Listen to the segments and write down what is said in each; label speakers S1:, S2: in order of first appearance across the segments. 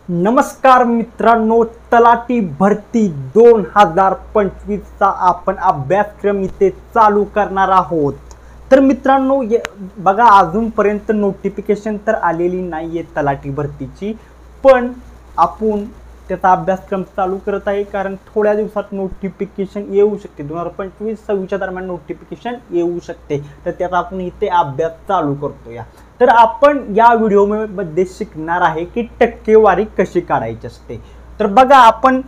S1: नमस्कार मित्रांनो, तलाठी भरती 2025 चा आपण अभ्यासक्रम इथे चालू करणार आहोत। तर मित्रांनो बघा, अजूनपर्यंत नोटिफिकेशन तर आलेली नाहीये तलाठी भरतीची, पण आपण त्याचा अभ्यासक्रम चालू करत आहे कारण थोड्या दिवसात नोटिफिकेशन येऊ शकते। 2025-26 दरम्यान नोटिफिकेशन येऊ शकते, तर त्याचा आपण इथे अभ्यास चालू करतोय। तर आपण या व्हिडिओमध्ये शिकणार आहे की टक्केवारी कशी काढायची असते। तर बघा, आपण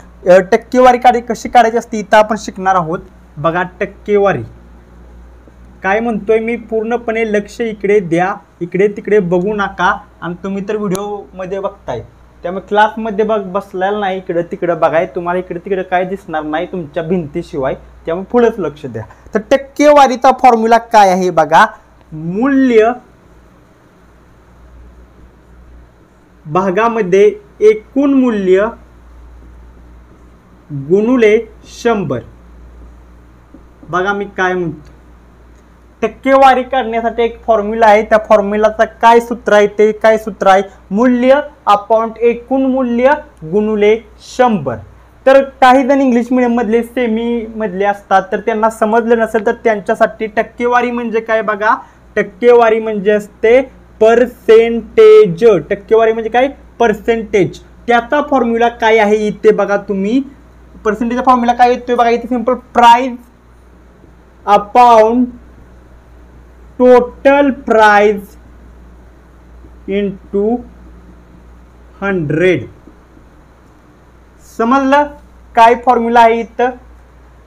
S1: टक्केवारी कशी काढायची असते इथं आपण शिकणार आहोत। बघा, टक्केवारी काय म्हणतोय मी, पूर्णपणे लक्ष इकडे द्या, इकडे तिकडे बघू नका। आणि तुम्ही तर व्हिडिओ मध्ये बघताय, त्यामुळे क्लासमध्ये बसलेला नाही, इकडे तिकडे बघाय, तुम्हाला इकडे तिकडे काय दिसणार नाही तुमच्या भिंतीशिवाय, त्यामुळे पुढेच लक्ष द्या। तर टक्केवारीचा फॉर्म्युला काय आहे बघा, मूल्य भागामध्ये एकूण मूल्य गुणुले 100। बघा मी काय म्हणतो, टक्केवारी काढण्यासाठी एक फॉर्म्युला आहे, त्या फॉर्म्युलाचा काय सूत्र आहे, ते काय सूत्र आहे, मूल्य अपॉन एकूण मूल्य गुणुले 100। तर काही जण इंग्लिश मीडियम मधले सेमी मधले असतात, तर त्यांना समजलं नसेल तर त्यांच्यासाठी टक्केवारी म्हणजे काय बघा, टक्केवारी म्हणजे असते पर्सेंटेज। टक्केवारी म्हणजे काय, पर्सेंटेज। त्याचा फॉर्म्युला काय आहे इथे बघा, तुम्ही पर्सेंटेजचा फॉर्म्युला काय येतोय बघा इथे, simple price upon total price into 100। समजलं काय फॉर्म्युला आहे इथं?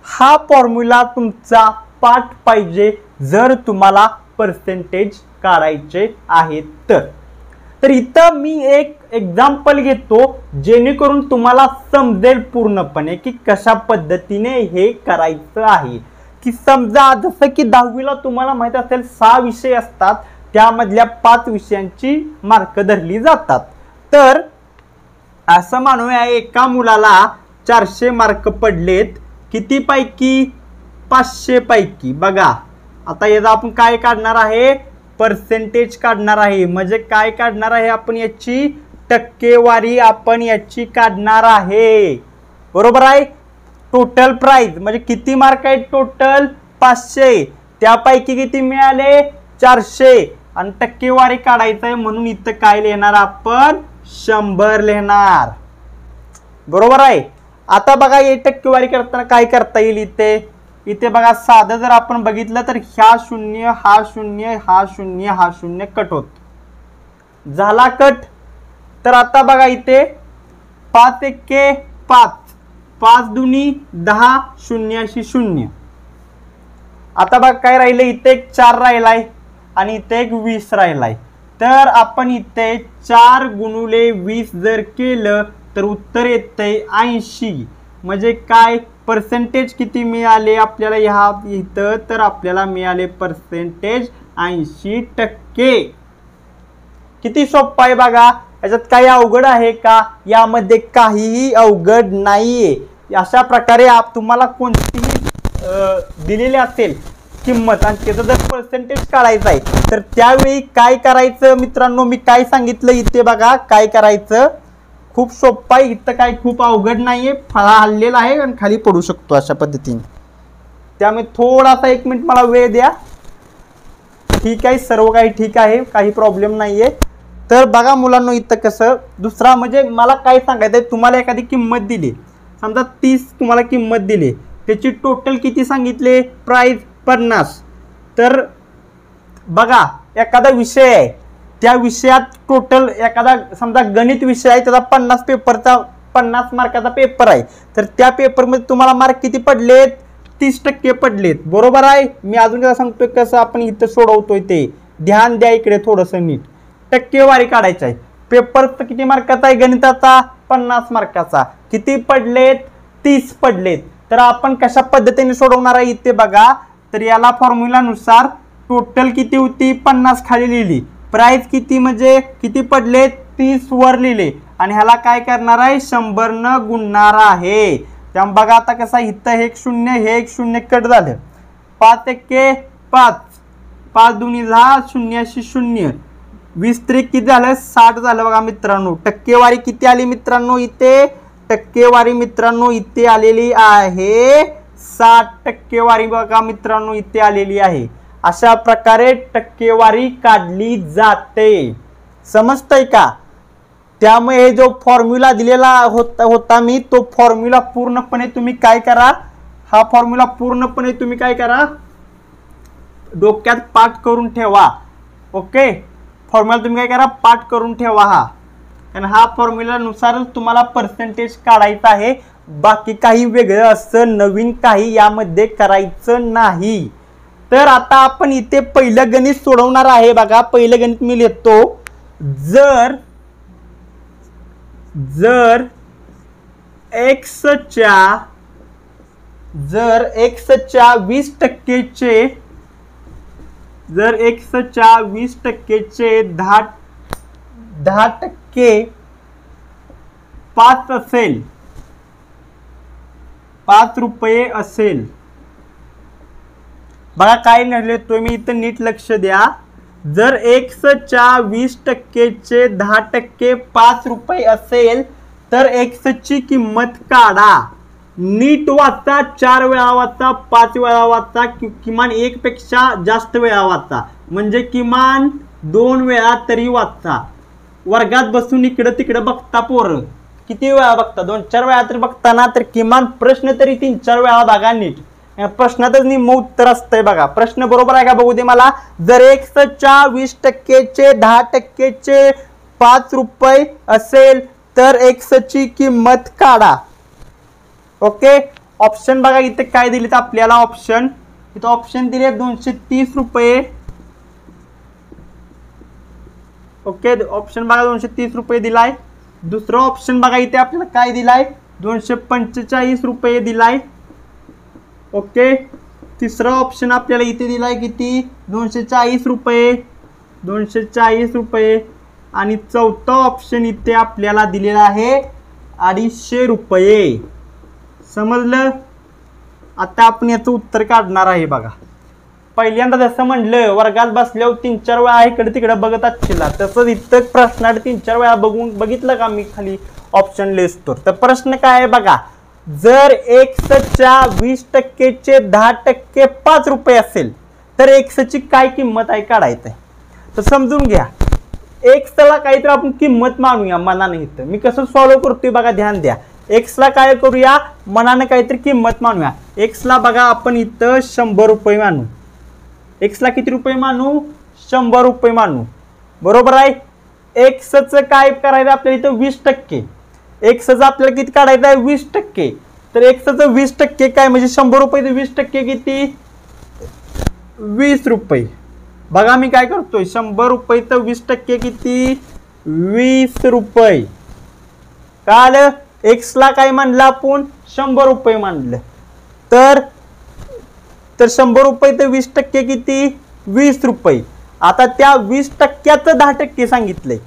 S1: हा फॉर्म्युला तुमचा पाठ पाहिजे जर तुम्हाला पर्सेंटेज काढायचे आहेत तर इथं मी एक एक्झाम्पल घेतो जेणेकरून तुम्हाला समजेल पूर्णपणे की कशा पद्धतीने हे करायचं आहे। की समजा जसं की 10वीला तुम्हाला माहित असेल 6 विषय असतात, त्यामधल्या 5 विषयांची मार्क धरली जातात। तर असं म्हणूया एका मुलाला 400 मार्क पडलेत, किती पैकी, 500 पैकी। बघा आता याचा आपण काय काढणार आहे, पर्सेंटेज काढणार आहे, म्हणजे काय काढणार आहे आपण, याची टक्केवारी आपण याची काढणार आहे, बरोबर आहे। टोटल प्राइस म्हणजे किती मार्क आहेत, टोटल 500, त्यापैकी किती मिळाले, 400, आणि टक्केवारी काढायचं आहे म्हणून इथं काय लिहिणार आपण, 100 लिहिणार, बरोबर आहे। आता बघा हे टक्केवारी करताना काय करता येईल, इथे बघा साधं जर आपण बघितलं तर ह्या 0 हा 0 हा 0 हा 0 कट होत झाला कट। तर आता बघा इथे 5 एके 5, 5 दुनी 10, 0 अशी 0। आता बघा काय राहिलं, इथे एक 4 राहिलाय आणि इथे एक 20 राहिलाय। तर आपण इथे 4 गुणुले 20 जर केलं तर उत्तर येतंय 80। म्हणजे काय, पर्सेंटेज किती मिळाले आपल्याला ह्या इथं, तर आपल्याला मिळाले पर्सेंटेज 80%। किती सोपं आहे बघा, याच्यात काही अवघड आहे का, यामध्ये काहीही अवघड नाहीये। अशा प्रकारे तुम्हाला कोणतीही दिलेली असेल किंमत आणि त्याचं जर पर्सेंटेज काढायचं आहे तर त्यावेळी काय करायचं मित्रांनो, मी काय सांगितलं इथे बघा काय करायचं, खूप सोपं आहे, इथं काय खूप अवघड नाहीये, फळा हल्लेला आहे आणि खाली पडू शकतो अशा पद्धतीने। त्यामुळे थोडासा 1 मिनिट मला वेळ द्या, ठीक आहे, सर्व काही ठीक आहे, काही प्रॉब्लेम नाहीये। तर बघा मुलांनो, इथं कसं दुसरा म्हणजे मला काय सांगायचं आहे, तुम्हाला एखादी किंमत दिली, समजा 30 तुम्हाला किंमत दिली, त्याची टोटल किती सांगितले, प्राइस 50। तर बघा एखादा विषय आहे, त्या विषयात टोटल एखादा समजा गणित विषय आहे, त्याचा 50 मार्काचा पेपर आहे, तर त्या पेपरमध्ये तुम्हाला मार्क किती पडलेत, 30% पडलेत, बरोबर आहे। मी अजून काय सांगतोय कसं आपण इथं सोडवतोय ते ध्यान द्या इकडे थोडंसं नीट। टक्केवारी काढायची आहे, पेपरचा किती मार्काचा आहे, गणिताचा 50 मार्काचा, किती पडलेत, 30 पडलेत। तर आपण कशा पद्धतीने सोडवणार आहे इथे बघा, तर याला फॉर्म्युलानुसार टोटल किती होती 50 खाली लिहिली, प्राइस किती म्हणजे किती पडले 30 वर लिहिले, आणि ह्याला काय करणार आहे 100 न गुणणार आहे। त्यामुळे बघा आता कसं इथं हे एक 0 हे एक 0 कट झालं, 5 एके 5, 5 दुनी 10, 0 अशी 0, 20 त्रिक किती झालं 60 झालं बघा मित्रांनो. टक्केवारी किती आली मित्रांनो इथे, टक्केवारी मित्रांनो इथे आलेली आहे 60 टक्केवारी बघा मित्रांनो इथे आलेली आहे. अशा प्रकारे टक्केवारी काढली जाते. समजतंय का? त्यामुळे हे जो फॉर्म्युला दिलेला होता मी, तो फॉर्म्युला पूर्णपणे तुम्ही काय करा, हा फॉर्म्युला पूर्णपणे तुम्ही काय करा, डोक्यात पाठ करून ठेवा. ओके, फॉर्म्युला तुम्ही काय करा, पाठ करून ठेवा हा. आणि हा फॉर्म्युलानुसारच तुम्हाला पर्सेंटेज काढायचा आहे. बाकी काही वेगळं असं नवीन काही यामध्ये करायचं नाही. तर आता आपण इथे पहिलं गणित सोडवणार आहे बघा. पहिलं गणित मी लिहितो. जर एक्सच्या 20%चे जर एक्सच्या 20%चे 10% 5 असेल, 5 रुपये असेल. बघा काय लिहितोय मी इथं, नीट लक्ष द्या. जर एक्सच्या 20%चे 10% 5 रुपये असेल तर एक्सची किंमत काढा. नीट वाचा, 4 वेळा वाचा, 5 वेळा वाचा, किमान 1 पेक्षा जास्त वेळा वाचा, म्हणजे किमान 2 वेळा तरी वाचा. वर्गात बसून इकडं तिकडं बघता पोरं, किती वेळा बघता, 2-4 वेळा तरी बघता ना, तर किमान प्रश्न तरी 3-4 वेळा बघा नीट. प्रश्नातच निम्म उत्तर असतंय बघा. प्रश्न बरोबर आहे का बघू दे मला. जर एक्सच्या 20%चे 10%चे 5 रुपये असेल तर एक्सची किंमत काढा. ओके, ऑप्शन बघा इथे काय दिले आपल्याला. ऑप्शन इथं ऑप्शन दिले 230 रुपये. ओके, ऑप्शन बघा 230 रुपये दिलाय. दुसरा ऑप्शन बघा इथे आपल्याला काय दिलाय, 245 रुपये दिलाय. ओके, तिसरा ऑप्शन आपल्याला इथे दिलाय किती, 240 रुपये, 240 रुपये. आणि चौथा ऑप्शन इथे आपल्याला दिलेला आहे 250 रुपये. समजलं? आता आपण याचं उत्तर काढणार आहे बघा. पहिल्यांदा जसं म्हणलं वर्गात बसल्यावर 3-4 वेळा इकडे तिकडे बघत असशीला, तसंच इथं प्रश्नात 3-4 वेळा बघितलं का मी खाली ऑप्शन लिहितो. तर प्रश्न काय आहे बघा. जर एक्सच्या 20%चे 10% 5 रुपये असेल तर एक्सची काय किंमत आहे काढायचं आहे. तर समजून घ्या, एक्सला काहीतरी आपण किंमत मानूया मनाने. इथं मी कसं सॉल्व्ह करतोय बघा, ध्यान द्या. एक्सला काय करूया, मनाने काहीतरी किंमत मानूया. एक्सला बघा आपण इथं 100 रुपये मानू. एक्सला किती रुपये मानू, 100 रुपये मानू. बरोबर आहे. एक्सचं काय करायचं आपल्याला इथं 20%. एक्सचं आपल्याला किती काढायचं आहे, 20%. तर एक्सचं 20% काय म्हणजे 100 रुपये 20% किती, 20 रुपये. बघा मी काय करतोय, 100 रुपये 20% किती, 20 रुपये. काल एक्सला काय मानलं आपण, 100 रुपये मानलं. तर 100 रुपये 20% किती, 20 रुपये. आता त्या 20%चं 10% सांगितलंय.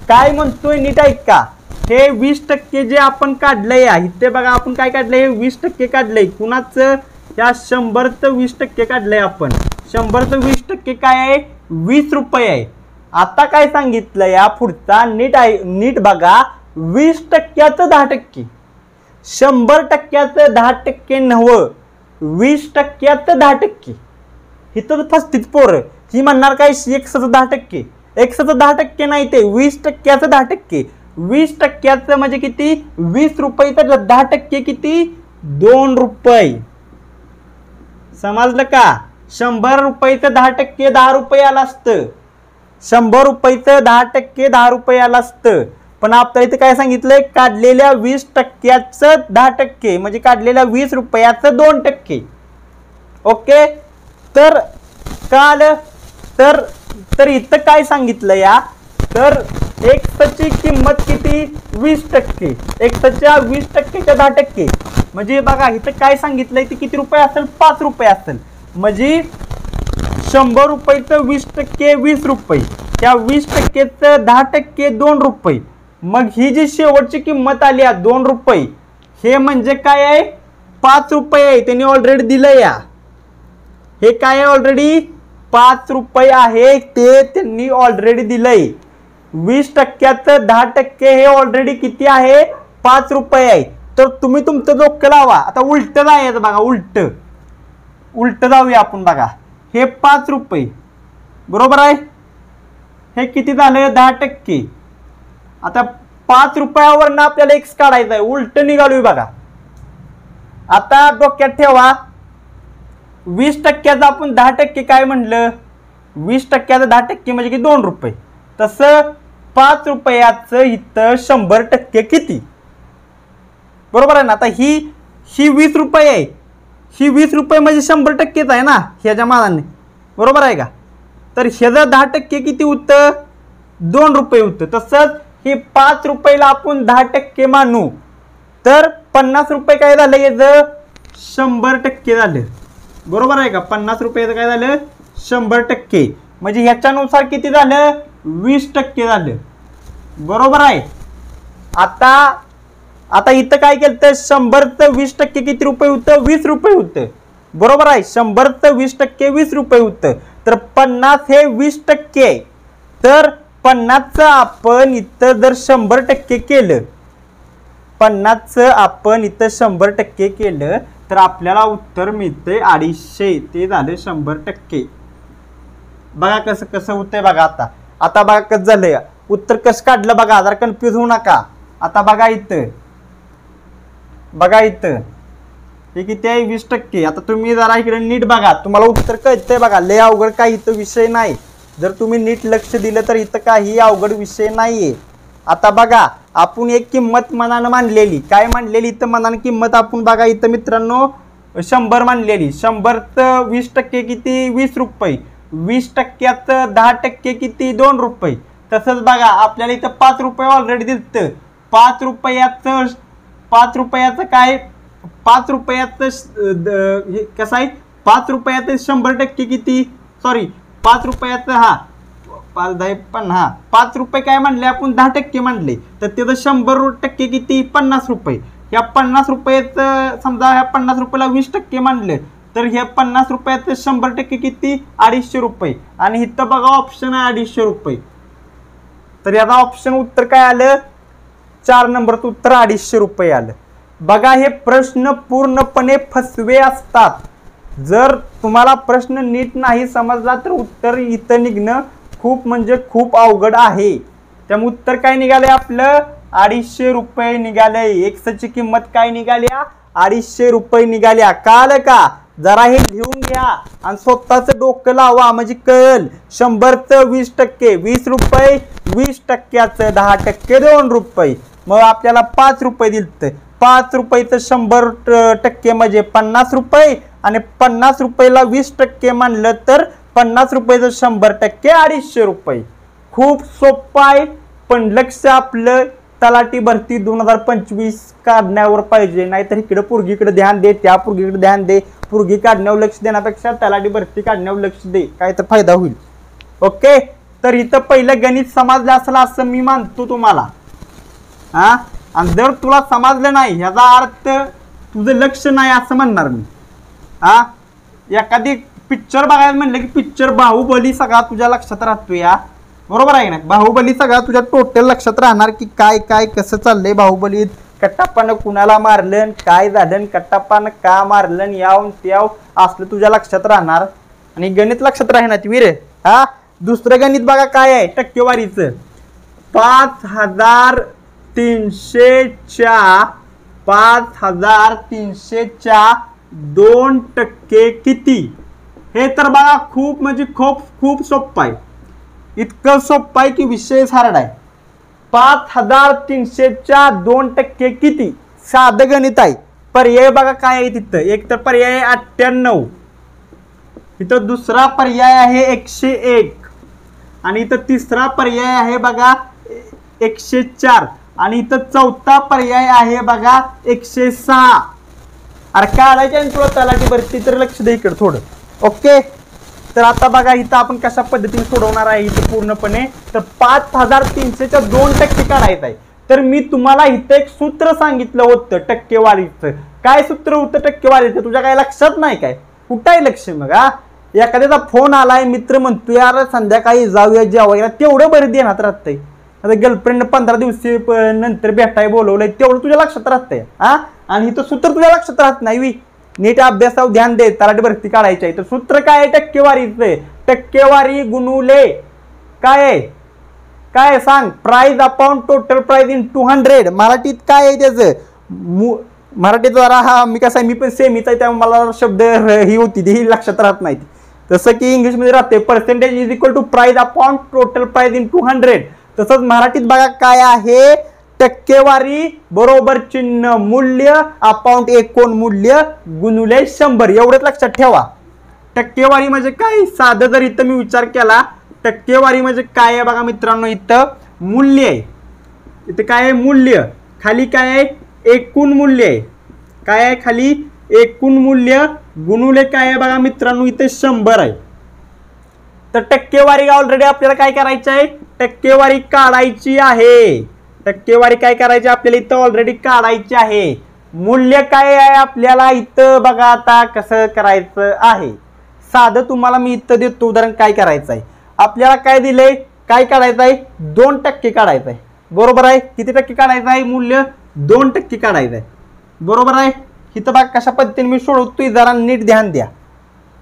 S1: काय म्हणतोय नीट ऐका. हे 20% जे आपण काढलंय इथे बघा, आपण काय काढलंय, 20% काढलंय. कुणाचं, या 100चं 20% काढलंय आपण. 100चं 20% काय आहे, 20 रुपये आहे. आता काय सांगितलं या पुढचा नीट बघा. 20%चं 10%, 100%चं 10% नव्हं, 20%चं 10%. इथं फस्तीत पोरं ही म्हणणार काय, एक्सचं 10%. एक्सचं 10% नाही, ते 20%चं 10%. 20%चं म्हणजे किती, 20 रुपये. तर 10% किती, 2 रुपये. समजलं का. 100 रुपयेचं 10% 10 रुपये आलं असतं. 100 रुपयेचं 10% 10 रुपये आलं असतं. पण आपल्या इथे काय सांगितलंय, काढलेल्या 20%चं 10% म्हणजे काढलेल्या 20 रुपयाचं 2%. ओके, तर काल तर इथं काय सांगितलं या, तर एक्सची किंमत किती, 20%. एक्सच्या 20%च्या 10% म्हणजे बघा इथं काय सांगितलंय, ते किती रुपये असेल, 5 रुपये असेल. म्हणजे 100 रुपयेचं 20% 20 रुपये, त्या 20%चं 10% 2 रुपये. मग ही जी शेवटची किंमत आली 2 रुपये, हे म्हणजे काय आहे, 5 रुपये आहे. त्यांनी ऑलरेडी दिलं या. हे काय आहे, ऑलरेडी 5 रुपये आहे ते त्यांनी ऑलरेडी दिलंय. 20%चं 10% हे ऑलरेडी किती आहे 5 रुपये आहे. तर तुम्ही तुमचं डोकं लावा. आता उलट जायचं बघा, उलट जाऊया आपण बघा. हे 5 रुपये बरोबर आहे, हे किती झालं 10%. आता 5 रुपयावरनं आपल्याला x काढायचा आहे, उलट निघालोय बघा. आता डोक्यात ठेवा 20%चं आपण 10% काय म्हणलं, 20%चं 10% म्हणजे की 2 रुपये. तसं 5 रुपयाचं इथं 100% किती बरोबर आहे ना. आता ही 20 रुपये आहे, ही 20 रुपये म्हणजे 100%च आहे ना ह्याच्या मानाने बरोबर आहे का. तर ह्याचं 10% किती होतं 2 रुपये होतं. तसंच हे 5 रुपयाला आपण 10% मानू तर 50 रुपये काय झालं याचं 100% झालं बरोबर आहे का. 50 रुपयाचं काय झालं 100%, म्हणजे ह्याच्यानुसार किती झालं 20% झालं बरोबर आहे. आता इथं काय केलं 100चं 20% किती रुपये होतं 20 रुपये होतं बरोबर आहे. 100चं 20% 20 रुपये होतं. तर 50 हे 20% आहे. तर 50चं आपण इथं जर 100% केलं, 50चं आपण इथं 100% केलं तर आपल्याला उत्तर मिळते 250. ते झाले 100%. बघा कसं कसं होतंय बघा. आता बघा कसं झालंय उत्तर कसं काढलं बघा, जरा कन्फ्यूज होऊ नका. आता बघा इथं हे किती आहे 20%. आता तुम्ही जरा इकडे नीट बघा, तुम्हाला उत्तर कळतंय बघा. लय अवघड काही इथं विषय नाही. जर तुम्ही नीट लक्ष दिलं तर इथं काही अवघड विषय नाहीये. आता बघा आपण एक किंमत मनानं मांडलेली, काय मांडलेली इथं मनानं किंमत आपण बघा इथं मित्रांनो 100 मांडलेली. 100चं 20% किती 20 रुपये, 20%चं 10% किती 2 रुपये. तसंच बघा आपल्याला इथं 5 रुपये ऑलरेडी दिसतं. 5 रुपयाचं काय 5 रुपयाचं कसं आहे 5 रुपयाचं 100% किती, सॉरी 5 रुपयाचं 5 10 50, 5 रुपये काय म्हणले आपण 10% म्हणले. तर त्याचं 100% किती 50 रुपये. ह्या 50 रुपयाचं समजा ह्या 50 रुपयाला 20% मानलं तर ह्या 50 रुपयाचं 100% किती 250 रुपये. आणि इथं बघा ऑप्शन आहे 250 रुपये. तर याचा ऑप्शन उत्तर काय आलं 4 नंबरचं उत्तर 250 रुपये आलं. बघा हे प्रश्न पूर्णपणे फसवे असतात. जर तुम्हाला प्रश्न नीट नाही समजला तर उत्तर इथं निघणं खूप म्हणजे खूप अवघड आहे. त्यामुळे उत्तर काय निघाले आपलं 250 रुपये निघाले. एक्सची किंमत काय निघाल्या 250 रुपये निघाल्या. कळलं का. जरा हे लिहून घ्या आणि स्वतःचं डोकं लावा म्हणजे कळेल. 100चं 20% 20 रुपये, 20%चं 10% 2 रुपये. मग आपल्याला 5 रुपये दिलतं. 5 रुपयाचं 100% म्हणजे 50 रुपये आणि 50 रुपयाला 20% मानलं तर 50 रुपयाचं 100% 250 रुपये. खूप सोपं आहे. पण लक्ष आपलं तलाठी भरती 2025 काढण्यावर पाहिजे. नाहीतर इकडे पोरगीकडे ध्यान दे, त्या पोरगीकडे ध्यान दे. पोरगी काढण्यावर लक्ष देण्यापेक्षा तलाठी भरती काढण्यावर लक्ष दे, काय तर फायदा होईल. ओके. तर इथं पहिलं गणित समजलं असेल असं मी मानतो तुम्हाला. आणि जर तुला समजलं नाही याचा अर्थ तुझं लक्ष नाही असं म्हणणार मी. एखादी पिक्चर बघायला म्हणलं की पिक्चर बाहुबली सगळा तुझ्या लक्षात राहतो या बरोबर आहे ना. बाहुबली सगळा तुझ्या टोटल लक्षात राहणार की काय काय कसं चाललंय बाहुबलीत. कट्टाप्पानं कुणाला मारलं, काय झालं, कट्टाप्पानं का मारलं, यावून त्याव असलं तुझ्या लक्षात राहणार. आणि गणित लक्षात राहणार वीर. दुसरं गणित बघा काय आहे टक्केवारीचं. 5300च्या 5300च्या 2% किती. हे तर बघा खूप म्हणजे खूप सोपं आहे. इतकं सोपं आहे की विषय हार्ड आहे. 5300च्या 2% किती साधं गणित आहे. पर्याय बघा काय आहे तिथं. एक तर पर्याय 98, इथं दुसरा पर्याय आहे 101 आणि इथं तिसरा पर्याय आहे बघा 104 आणि इथं चौथा पर्याय आहे बघा 106. अरे काढायचे आणि तुला तलाठी भरती तर लक्ष दे इकडे थोडं. ओके. तर आता बघा इथं आपण कशा पद्धतीने सोडवणार आहे इथं पूर्णपणे. तर 5300च्या 2% काढायचं आहे. तर मी तुम्हाला इथं एक सूत्र सांगितलं होतं टक्केवारीचं. काय सूत्र होतं टक्केवारीचं तुझ्या काय लक्षात नाही काय. कुठं आहे लक्ष मग. एखाद्याचा फोन आलाय, मित्र म्हणतो यार संध्याकाळी जाऊया जेवायला, तेवढं बरं देण्यात राहतंय. आता गर्लफ्रेंड 15 दिवस नंतर भेटाय बोलवलंय, तेवढं तुझ्या लक्षात राहतंय. आणि इथं सूत्र तुझ्या लक्षात राहत नाही. नीट अभ्यासावर ध्यान दे, तलाठी भरती काढायची आहे तर सूत्र काय आहे? टक्केवारीचं. टक्केवारी गुणुले काय आहे? काय सांग? Price upon total price in 200. मराठीत काय आहे त्याचं? मराठीत जरा हा मी कसं आहे, मी पण सेमीच आहे त्यामुळे मला शब्द ही होती ती लक्षात राहत नाही. तसं की इंग्लिशमध्ये राहते percentage is equal to price upon total price in 200. तसंच मराठीत बघा काय आहे? टक्केवारी बरोबर चिन्ह मूल्य अपॉन एकूण मूल्य गुणुले 100. एवढंच लक्षात ठेवा. टक्केवारी म्हणजे काय? साधं जर इथं मी विचार केला, टक्केवारी म्हणजे काय आहे बघा मित्रांनो, इथं मूल्य आहे. इथं काय आहे? मूल्य. खाली काय आहे? एकूण मूल्य आहे. काय आहे खाली? एकूण मूल्य गुणुले काय आहे बघा मित्रांनो, इथे 100 आहे. तर टक्केवारी ऑलरेडी आपल्याला काय करायचं आहे? टक्केवारी काढायची आहे. टक्केवारी काय करायची आपल्याला इथं ऑलरेडी काढायची आहे. मूल्य काय आहे आपल्याला इथं बघा आता कसं करायचं आहे. साधं तुम्हाला मी इथं देतो उदाहरण. काय करायचं आहे आपल्याला? काय दिलंय? काय काढायचं आहे? 2% काढायचं आहे. बरोबर आहे. किती टक्के काढायचं आहे? मूल्य 2% काढायचं आहे. बरोबर आहे. इथं बघा कशा पद्धतीने मी सोडवतोय, जरा नीट ध्यान द्या.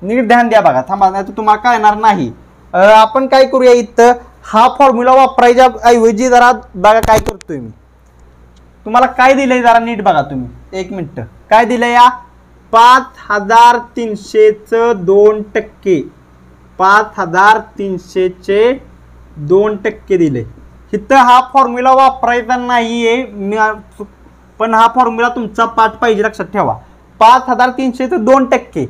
S1: नीट ध्यान द्या बघा, थांबा नाही तर तुम्हाला कळणार नाही. आपण काय करूया, इथं हा फॉर्म्युला वापरायच्या ऐवजी जरा बघा काय करतोय मी. तुम्हाला काय दिलंय जरा नीट बघा तुम्ही. एक मिनिट. काय दिलंय? या 5300चं 2%. 5300चे 2% दिले. इथं हा फॉर्म्युला वापरायचा नाहीये, पण हा फॉर्म्युला तुमचा पाठ पाहिजे, लक्षात ठेवा. 5300चं 2%.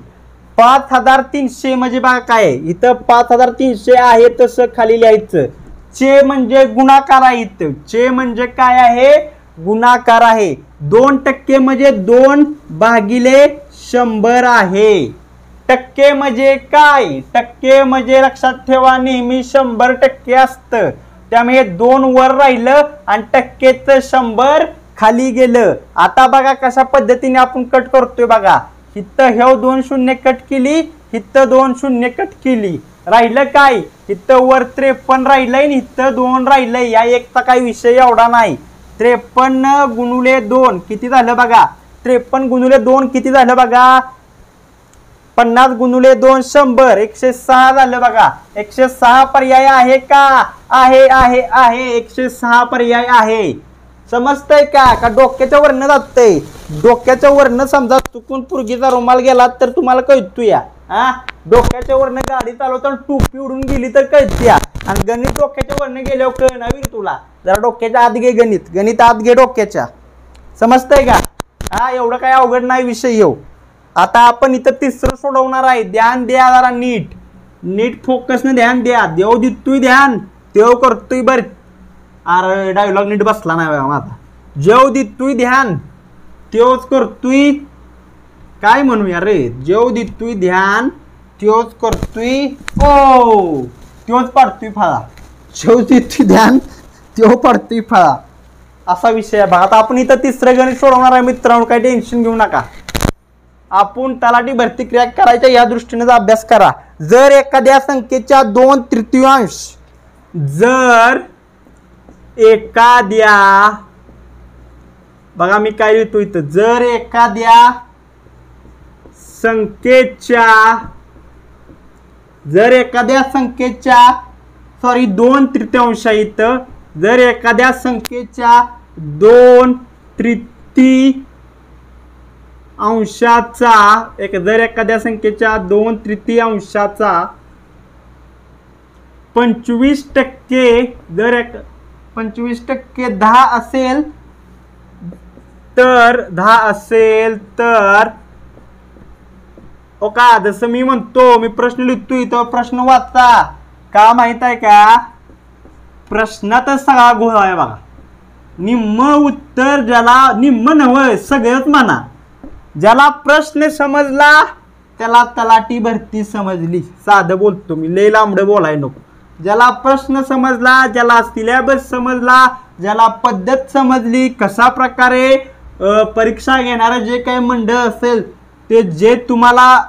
S1: 5300 म्हणजे बघा काय आहे इथं? 5300 आहे तसं खाली लिहायचं. चे म्हणजे गुणाकार आहे. इथं चे म्हणजे काय आहे? गुणाकार आहे. 2% म्हणजे 2/100 आहे. टक्के म्हणजे काय? टक्के म्हणजे लक्षात ठेवा नेहमी 100% असतं. त्यामुळे 2 वर राहिलं आणि टक्केचं 100 खाली गेलं. आता बघा कशा पद्धतीने आपण कट करतोय बघा. इथं हे 2 शून्य कट केली, इथं 2 शून्य कट केली. राहिलं काय? इथं वर 53 राहिलंय आणि इथं 2 राहिलंय. या एकचा काही विषय एवढा नाही. 53 गुणुले 2 किती झालं बघा? 53 गुणुले 2 किती झालं बघा? 50 गुणुले 2 100. 106 झालं बघा. 106 पर्याय आहे का? आहे आहे आहे. 106 पर्याय आहे. समजतंय का डोक्याच्या वरनं जातंय? डोक्याच्या वरनं समजा चुकून पुरगीचा रुमाल गेला तर तुम्हाला कळतो या. डोक्याच्या वरनं गाडी चालवताना टोपी उडून गेली तर कळते. आणि गणित डोक्याच्या वरनं गेल्यावर कळणार तुला. जरा डोक्याच्या आत घे गणित. गणित आत घे डोक्याच्या. समजतंय का? एवढं काय अवघड नाही विषय येऊ. आता आपण इथं तिसरं सोडवणार आहे. ध्यान द्या जरा नीट. नीट फोकसने ध्यान द्या. देव देतोय ध्यान, देव करतोय बर. अरे डायलॉग नीट बसला नाही बघा माझा. जेव देतोय ध्यान, तेवच करतोय. काय म्हणूया रे? जेव देतोय ध्यान, तेवच करतोय. ओ तेवच पाडतोय फळा. जेव देतोय ध्यान, तेव पाडतोय फळा. असा विषय आहे बघा. आता आपण इथं तिसरं गणित सोडवणार आहे मित्रांनो. काही टेन्शन घेऊ नका. आपण तलाठी भरती क्रॅक करायच्या या दृष्टीने अभ्यास करा. जर एखाद्या संख्येच्या 2/3 जर एखाद्या बघा मी काय लिहितो इथं. जर एखाद्या संख्येच्या 2/3 इथं. जर एखाद्या संख्येच्या 2/3 जर एखाद्या संख्येच्या 2/3 25% जर 25% 10 असेल तर ओ का? जसं मी म्हणतो, मी प्रश्न लिहितोय तो प्रश्न वाचा. का माहित आहे का? प्रश्नातच सगळा गोळ आहे बघा. निम्म उत्तर ज्याला, निम्म नव्हे सगळंच म्हणा, ज्याला प्रश्न समजला त्याला तलाठी भरती समजली. साधं बोलतो मी, लय लांबडं बोलाय नको. ज्याला प्रश्न समजला, ज्याला सिलेबस समजला, ज्याला पद्धत समजली, कशा प्रकारे परीक्षा घेणारं जे काही मंडळ असेल ते जे तुम्हाला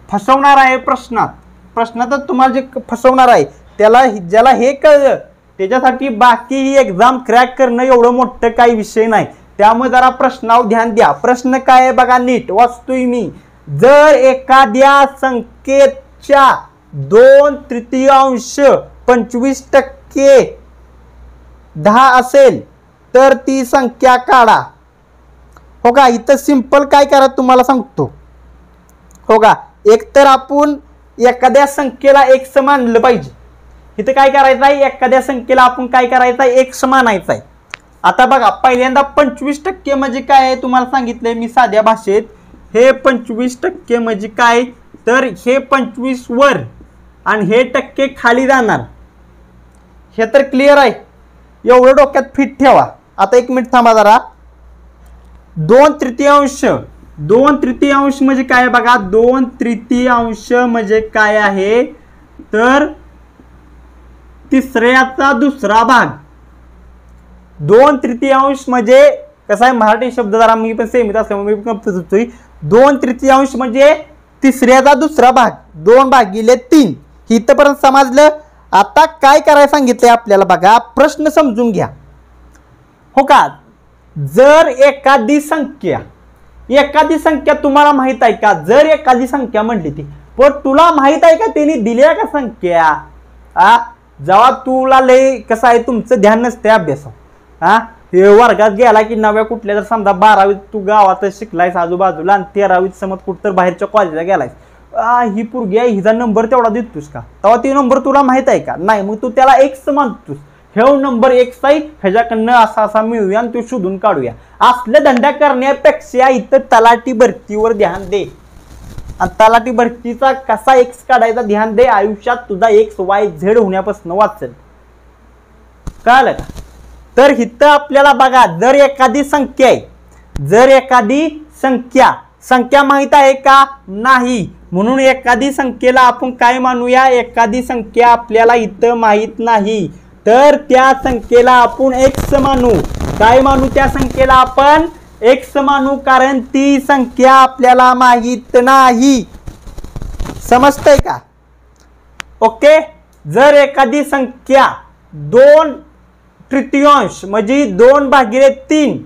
S1: फसवणार आहे प्रश्नातच तुम्हाला जे फसवणार आहे त्याला ज्याला हे कळलं त्याच्यासाठी बाकी ही एक्झाम क्रॅक करणं एवढं मोठं काही विषय नाही. त्यामुळे जरा प्रश्नावर ध्यान द्या. प्रश्न काय आहे बघा, नीट वाचतोय मी. जर एखाद्या संख्येच्या 2/3 25% 10 असेल तर ती संख्या काढा. हो का, इथं सिंपल काय करा तुम्हाला सांगतो. हो का, एकतर आपण एखाद्या संख्येला x मानलं पाहिजे. इथं काय करायचं आहे, एखाद्या संख्येला आपण काय करायचं आहे, x मानायचं आहे. आता बघा, पहिल्यांदा 25% म्हणजे काय आहे तुम्हाला सांगितलंय मी साध्या भाषेत. हे 25% म्हणजे काय, तर हे 25 वर आणि हे टक्के खाली जाणार. हे तर क्लिअर आहे, एवढं डोक्यात फिट ठेवा. आता एक मिनिट थांबा जरा. 2/3 म्हणजे काय बघा, 2/3 म्हणजे काय आहे, तर तिसऱ्याचा दुसरा भाग. 2/3 म्हणजे कसा आहे, मराठी शब्द जरा मी पण सेमीत असल्यामुळे मी पण होतोय. 2/3 म्हणजे तिसऱ्याचा दुसरा भाग, 2/3. इथपर्यंत समजलं. आता काय करायला सांगितलंय आपल्याला बघा, प्रश्न समजून घ्या. हो का, जर एखादी संख्या तुम्हाला माहित आहे का, जर एखादी संख्या म्हणली ती, पण तुला माहित आहे का त्यांनी दिल्या का संख्या. जेव्हा तुला लय कसं आहे तुमचं ध्यान नसते अभ्यासात. हे वर्गात गेला की नव्या कुठल्या जर समजा 12वीत तू गावात शिकलायस आजूबाजूला आणि 13वीत समज कुठं तर बाहेरच्या कॉलेजला गेलायस, ही पोरगी आहे हिचा नंबर तेवढा देतोस का, तेव्हा ती नंबर तुला माहित आहे का, नाही. मग तू त्याला x मानतोस. हे नंबर x आहे, ह्याच्याकडनं असा मिळूया आणि तू शोधून काढूया. असल्या धंदा करण्यापेक्षा इथं तलाठी भरतीवर ध्यान दे. आणि तलाठी भरतीचा कसा x काढायचा ध्यान दे. आयुष्यात तुझा XYZ होण्यापासून वाचेल. कळलं का. तर इथं आपल्याला बघा, जर एखादी संख्या आहे, जर एखादी संख्या माहित आहे का नाही, म्हणून एखादी संख्येला आपण काय मानूया, एखादी संख्या आपल्याला इथं माहित नाही तर त्या संख्येला आपण x मानू. काय मानू, त्या संख्येला आपण x मानू, कारण ती संख्या आपल्याला माहित नाही. समजतंय का. ओके. जर एखादी संख्या 2/3 म्हणजे 2/3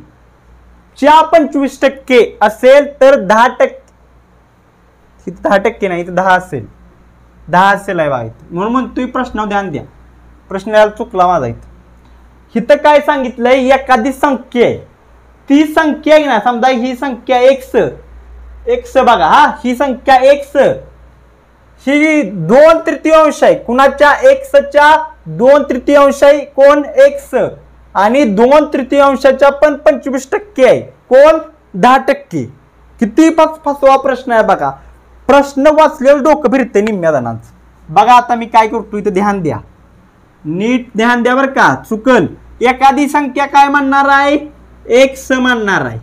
S1: च्या 25% असेल तर 10%. इथं 10% नाही, इथं 10 असेल. 10 असेल आहे बघा. म्हणून म्हणतोय प्रश्नावर ध्यान द्या. प्रश्न चुकला माझा. इथं काय सांगितलंय, एखादी संख्या आहे, ती संख्या आहे ना, समजा ही संख्या x बघा. ही संख्या x ही 2/3 आहे. कुणाच्या, x च्या 2/3 आहे. कोण, x. आणि 2/3 पण 25% आहे. कोण, 10%. किती फसवा प्रश्न आहे बघा. प्रश्न वाचलेलं डोकं फिरते निम्म्या जणांचं. बघा आता मी काय करतो, इथं ध्यान द्या, नीट ध्यान द्या बरं का, चुकल. एखादी संख्या काय म्हणणार आहे, x म्हणणार आहे.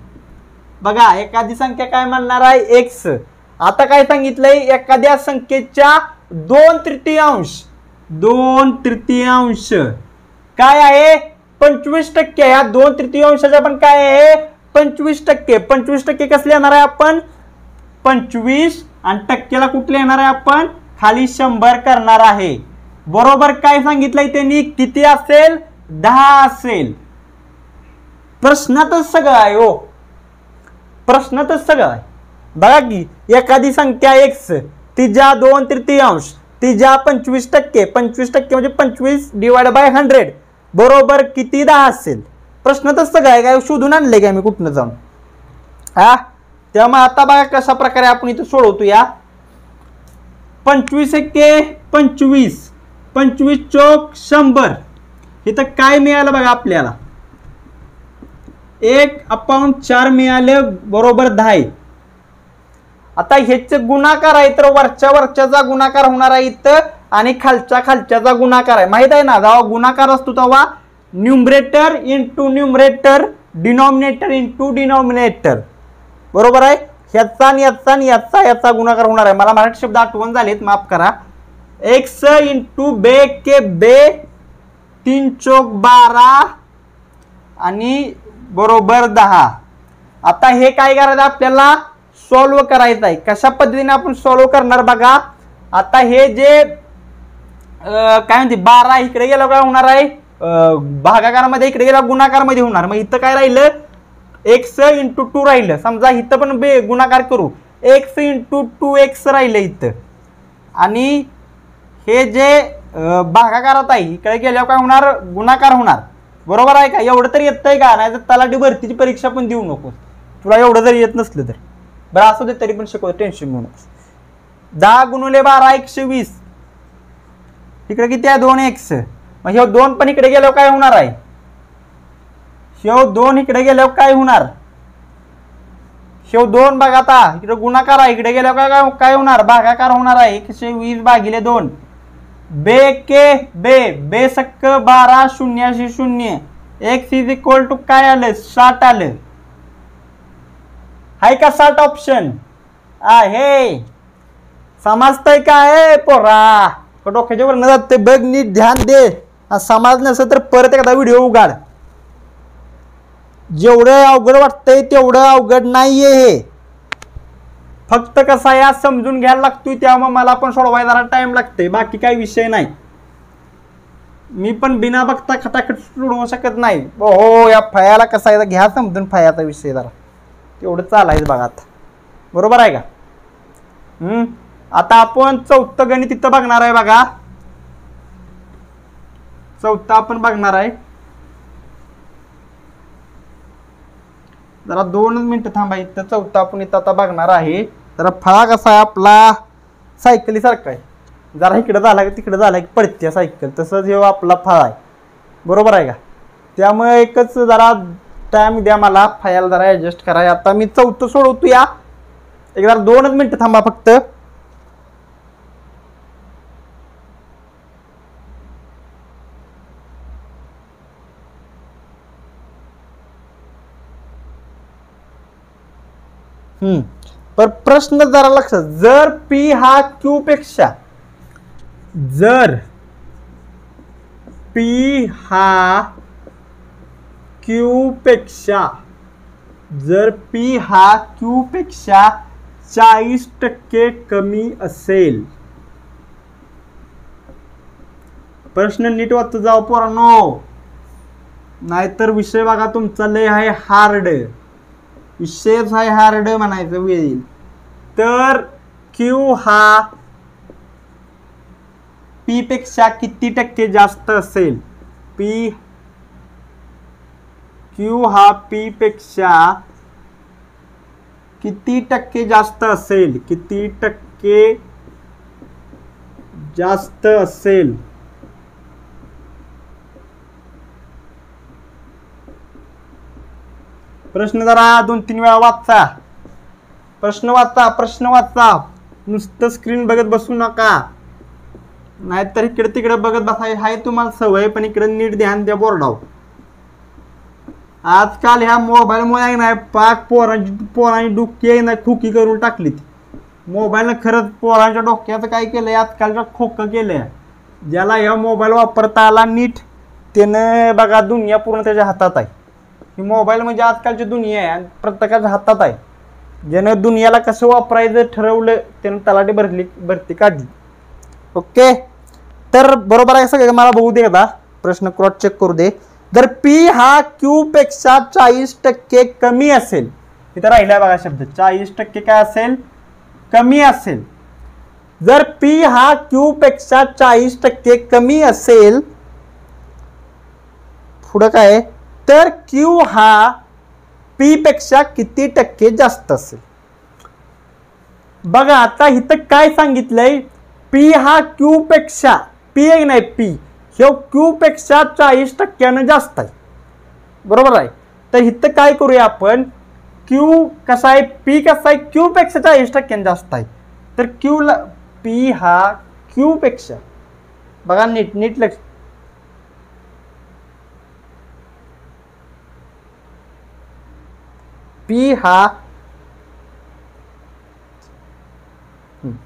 S1: बघा, एखादी संख्या काय म्हणणार आहे, x. आता काय सांगितलंय, एखाद्या संख्येच्या 2/3 काय आहे, 25%. ह्या 2/3 पण काय आहे, 25%. 25% कसले येणार आहे आपण, 25 आणि टक्केला कुठले येणार आहे आपण, खाली 100 करणार आहे. बरोबर. काय सांगितलंय त्यांनी, किती असेल, 10 असेल. प्रश्नातच सगळं आहे हो, प्रश्नातच सगळं आहे. बघा की, एखादी संख्या x, तिच्या 2/3, तिच्या 25%. 25% म्हणजे 25/100 बरोबर किती, 10 असेल. प्रश्नातच सगळं आहे. काय शोधून आणलंय काय मी कुठनं जाऊन. त्यामुळे आता बघा कशा प्रकारे आपण इथं सोडवतो. या 25 × 25, 25 चौक 100. इथं काय मिळालं बघा आपल्याला, 1/4 मिळाले, बरोबर 10. आता ह्याचे गुणाकार आहे, तर वरच्याचा गुणाकार होणार आहे इथं आणि खालच्याचा गुणाकार आहे. माहित आहे ना, जेव्हा गुणाकार असतो तेव्हा numerator into numerator, denominator into denominator. बरोबर आहे. ह्याचा आणि याचा आणि याचा गुणाकार होणार आहे. मला मराठी शब्द आठवण झालेत, माफ करा. x इंटू बे के बे, 3 चौक 12 आणि बरोबर 10. आता हे काय करायचं आपल्याला, सॉल्व्ह करायचं आहे. कशा पद्धतीने आपण सॉल्व्ह करणार बघा. आता हे जे काय म्हणते 12 इकडे गेलं काय होणार आहे, भागाकारामध्ये इकडे गेला गुणाकारमध्ये होणार. मग इथं काय राहिलं, x इंटू 2 राहिलं. समजा इथं पण गुणाकार करू, x इंटू 2x राहिलं इथं. आणि हे जे भागाकारात आहे इकडे गेल्यावर काय होणार, गुणाकार होणार. बरोबर आहे का. एवढं तरी येतंय का, नाही तर तलाठी भरतीची परीक्षा पण देऊ नको तुला एवढं जरी येत नसलं तर. बरं असू दे, तरी पण शिकवतो, टेन्शन घेऊ नको. 10 गुणिले 12 120. इकडे किती आहे 2x. मग हे 2 पण इकडे गेल्यावर काय होणार आहे, हे 2 इकडे गेल्यावर काय होणार, हे 2 बघा आता इकडे गुणाकार आहे, इकडे गेल्यावर काय होणार, भागाकार होणार आहे. 120 भागिले 2. बे के बे बे सक्क 12 शून्याशी 0. x इज इक्वल टू काय आलं, 60 आलं. हाय का 60 ऑप्शन आहे. समजतंय काय पोरा, डोक्याच्या वर न जाते बघ, नीट ध्यान दे. समज नसेल तर परत एकदा व्हिडिओ उघाड. जेवढं अवघड वाटतंय तेवढं अवघड नाहीये हे. फक्त कसा या समजून घ्यायला लागतोय, त्यामुळे मला पण सोडवायला जरा टाइम लागतंय, बाकी काही विषय नाही. मी पण बिना बघता खटाखट सोडवू शकत नाही. हो या फळ्याला कसा आहे घ्या समजून, फळ्याचा विषय जरा तेवढं चालायचं बघा आता. बरोबर आहे का. आता आपण चौथं गणित तिथं बघणार आहे बघा. चौथं आपण बघणार आहे. जरा 2 मिनिटं थांबा. इथं चौथं आपण इथं आता बघणार आहे. जरा फळा कसा आहे आपला सायकली सारखा आहे, जरा इकडे झाला की तिकडे झाला की पडत्या सायकल, तसंच हे आपला फळा आहे. बरोबर आहे का. त्यामुळे एकच जरा टाइम द्या मला, फळ्याला जरा ऍडजस्ट करा. आता मी चौथं सोडवतो या. एक जरा 2 मिनिटं थांबा फक्त. पर प्रश्न जरा लक्षात, जर P हा Q पेक्षा, जर P हा Q पेक्षा, जर P हा Q पेक्षा 40% कमी असेल. प्रश्न नीट वाचत जाऊ पोरांनो, नाहीतर विषय बघा तुमचा लय आहे हार्ड. विषयच आहे हार्ड म्हणायचं वेळी. तर Q हा P पेक्षा किती टक्के जास्त असेल, Q हा P पेक्षा किती टक्के जास्त असेल, किती टक्के जास्त असेल. प्रश्न जरा 2-3 वेळा वाचा. प्रश्न वाचा. नुसतं स्क्रीन बघत बसू नका, नाहीतर इकडे तिकडे बघत बसाय हाय तुम्हाला सवय, पण इकडे नीट ध्यान द्या बोर्डावर. आजकाल ह्या मोबाईलमुळे नाही पाक पोरांची डोकी नाही खुकी करून टाकली. मोबाईलनं खरंच पोरांच्या डोक्याचं काय केलंय, आजकालच्या खोकं केलंय. ज्याला ह्या मोबाईल वापरता आला नीट, त्यानं बघा दुनिया पूर्ण त्याच्या हातात आहे. ही मोबाईल म्हणजे आजकालची दुनिया आहे आणि प्रत्येकाच्या हातात आहे. ज्यानं दुनियाला कसं वापरायचं ठरवलं त्यानं तलाठी भरती काढली. ओके, तर बरोबर आहे सगळं. मला बघू दे एकदा प्रश्न क्रॉस चेक करू दे. जर P हा Q पेक्षा 40% कमी असेल, इथं राहिला बघा शब्द 40% काय असेल, कमी असेल. जर P हा Q पेक्षा 40% कमी असेल, पुढं काय, तर Q हा P पेक्षा किती टक्के जास्त असेल. बघा आता इथं काय सांगितलंय, P हा Q पेक्षा, P एक नाही P, हे Q पेक्षा 40% जास्त आहे. बरोबर आहे. तर इथं काय करूया आपण, Q कसा आहे, P कसा आहे, Q पेक्षा 40% जास्त आहे. तर Q ला P हा Q पेक्षा, बघा नीट लक्ष, P हा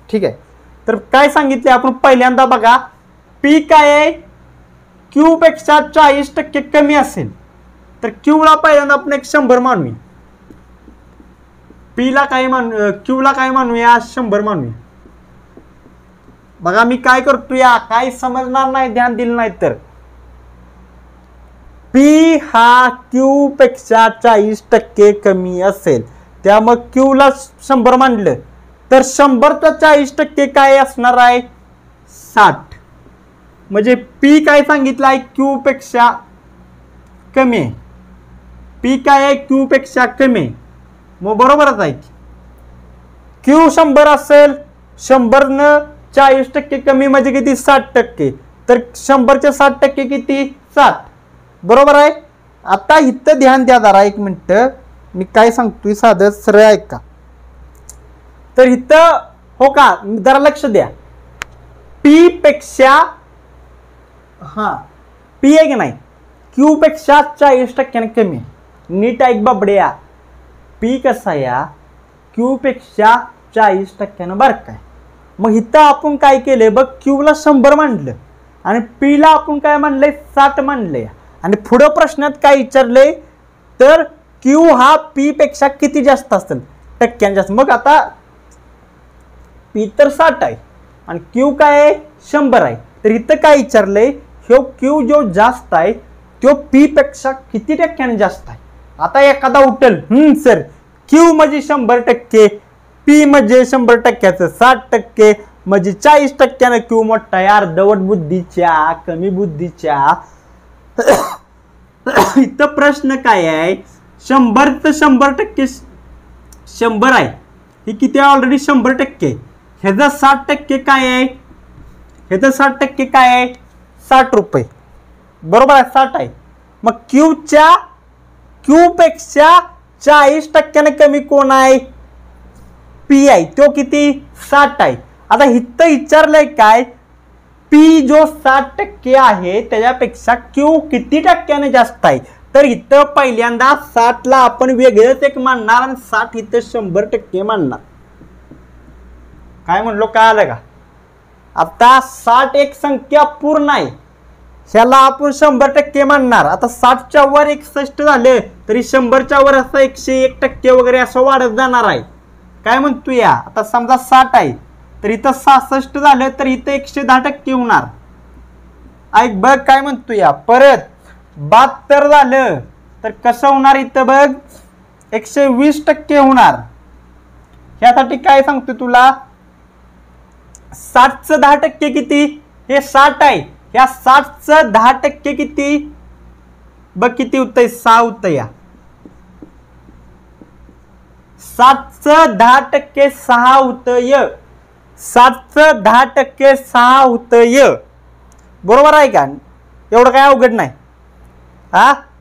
S1: ठीक आहे. तर काय सांगितले आपण पहिल्यांदा बघा, P काय आहे, Q पेक्षा 40% कमी असेल. तर Q ला पहिल्यांदा आपण 100 मानूया. पीला काय क्यूला काय मानूया 100 मानूया. बघा मी काय करतोय, काय समजणार नाही ध्यान दिलं नाही तर. पी हा क्यू पेक्षा 40% कमी असेल, त्यामुळे क्यूला 100 मानलं तर 100चा 40% काय असणार आहे 60. म्हणजे पी काय सांगितलं आहे क्यू पेक्षा कमी आहे. पी काय आहे क्यू पेक्षा कमी आहे. मग बरोबरच आहे. क्यू 100 असेल, 100 40% कमी म्हणजे किती 60%. तर 100चे 60% किती 60. बरोबर आहे. आता इथं ध्यान द्या जरा, एक मिनिट मी काय सांगतोय साधं सरळ ऐका. तर इथं हो का जरा लक्ष द्या. पी पेक्षा पी आहे की नाही क्यू पेक्षा 40% कमी. नीट ऐक बाबड्या. पी कसा या क्यू पेक्षा 40% बारकाय. मग इथं आपण काय केलंय बघ, क्यूला 100 मानलं आणि पीला आपण काय मानलंय 60 मानलंय. आणि पुढं प्रश्नात काय विचारलंय तर क्यू हा पी पेक्षा किती जास्त असेल टक्क्याने जास्त. मग आता पी तर 60 आहे आणि क्यू काय आहे 100 आहे. तर इथं काय विचारलंय, ह्यो क्यू जो जास्त आहे तो पी पेक्षा किती टक्क्याने जास्त आहे. आता एखादा उठल सर क्यू म्हणजे 100%, पी म्हणजे 100%चं 60% म्हणजे 40% क्यू मोठा आहे. अर्धवट बुद्धीच्या, कमी बुद्धीच्या. इथं प्रश्न काय आहे, 100 तर 100% 100 आहे. ही किती आहे ऑलरेडी 100%. ह्याचं 60% काय आहे, ह्याचं 60% काय आहे 60 रुपये. बरोबर आहे 60 आहे. मग क्यू पेक्षा 40% कमी कोण आहे पी आहे. तो किती 60 आहे. आता इथं विचारलंय काय, पी जो 60% आहे त्याच्यापेक्षा क्यू किती टक्क्याने जास्त आहे. तर इथं पहिल्यांदा 60 ला आपण वेगळंच एक मानणार आणि 60 इथं 100% मानणार. काय म्हणलो काय आलं का. आता 60 एक संख्या पूर्ण आहे, ह्याला आपण 100% मानणार. आता 60च्या वर 61 झाले तरी 100च्या वर असं 101% वगैरे असं वाढत जाणार आहे. काय म्हणतो या, आता समजा 60 आहे तर इथं 66 झालं तर इथं 110% होणार. ऐक बघ काय म्हणतो या. परत 72 झालं तर कसं होणार, इथं बघ 120% होणार. ह्यासाठी काय सांगतो तुला, 60चं 10% किती, हे 60 आहे, ह्या 60चं 10% किती बघ किती होतंय 6 होतं. या 60चं 10% 6 होतंय. 60चं 10% 6 होतंय. बरोबर आहे का, एवढं काय अवघड नाही.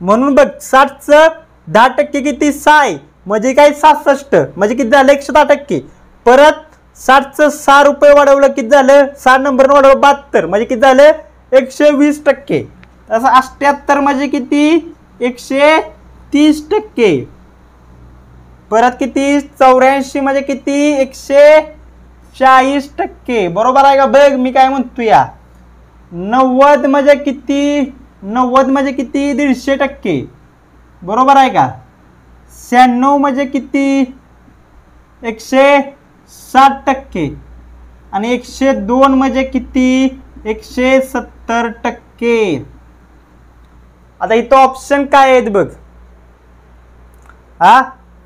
S1: म्हणून बघ 60चं 10% किती 6 आहे म्हणजे काय 66 म्हणजे किती झालं 110%. परत 60चं 6 रुपये वाढवलं किती झालं, 6 नंबर वाढवलं 72 म्हणजे किती झालं 120%. असं 78 म्हणजे किती 130%. परत किती 84 म्हणजे किती 140%. बरोबर आहे का बघ मी काय म्हणतो या. 90 म्हणजे किती, 90 म्हणजे किती 150%. बरोबर आहे का. 96 म्हणजे किती 160% आणि 102 म्हणजे किती 170%. आता इथं ऑप्शन काय आहेत बघ.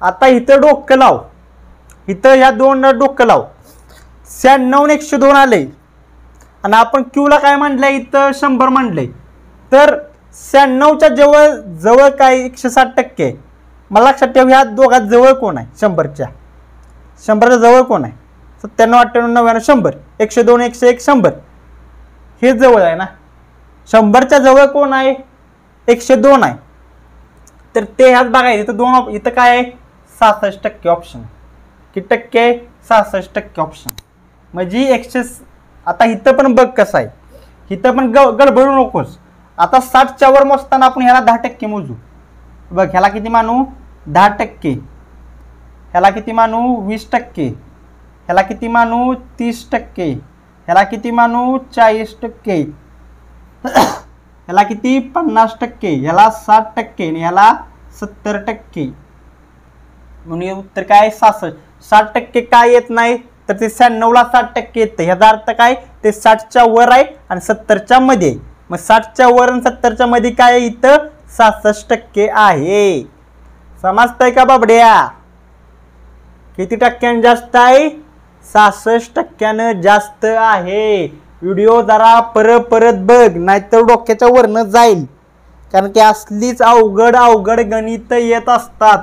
S1: आता इथं डोकं लाव, इथं या दोन डोकं लाव. 96 आणि 102 आले आणि आपण क्यूला काय म्हणलंय इथं 100 म्हणलंय. तर 96च्या जवळ जवळ काय 160%. मला लक्षात ठेव ह्या दोघात जवळ कोण आहे 100च्या जवळ कोण आहे. 97 98 99 100 102 101 100 हे जवळ आहे ना. 100च्या जवळ कोण आहे 102 आहे. तर ते ह्यात बघायचं इथं दोन, इथं काय आहे 66% ऑप्शन. किती टक्के 66% ऑप्शन म्हणजे 100. आता इथं पण बघ कसं आहे, इथं पण गडबडू नकोस. आता 60च्या वर मोजताना आपण ह्याला 10% मोजू. बघ ह्याला किती मानू 10%, ह्याला किती मानू 20%, ह्याला किती मानू 30%, ह्याला किती मानू 40%, ह्याला किती 50%, ह्याला 60% आणि ह्याला 70%. म्हणून उत्तर काय 66. 60% काय येत नाही तर ते 96ला 60% येतं. ह्याचा अर्थ काय ते 60च्या वर आहे आणि 70च्या मध्ये. मग 60च्या वर आणि 70च्या मध्ये काय इथं 66% आहे. समजतंय का बाबड्या? किती टक्क्यानं जास्त आहे? 66% जास्त आहे. व्हिडिओ जरा परत बघ नाहीतर डोक्याच्या वरनं जाईल. कारण की असलीच अवघड गणित येत असतात.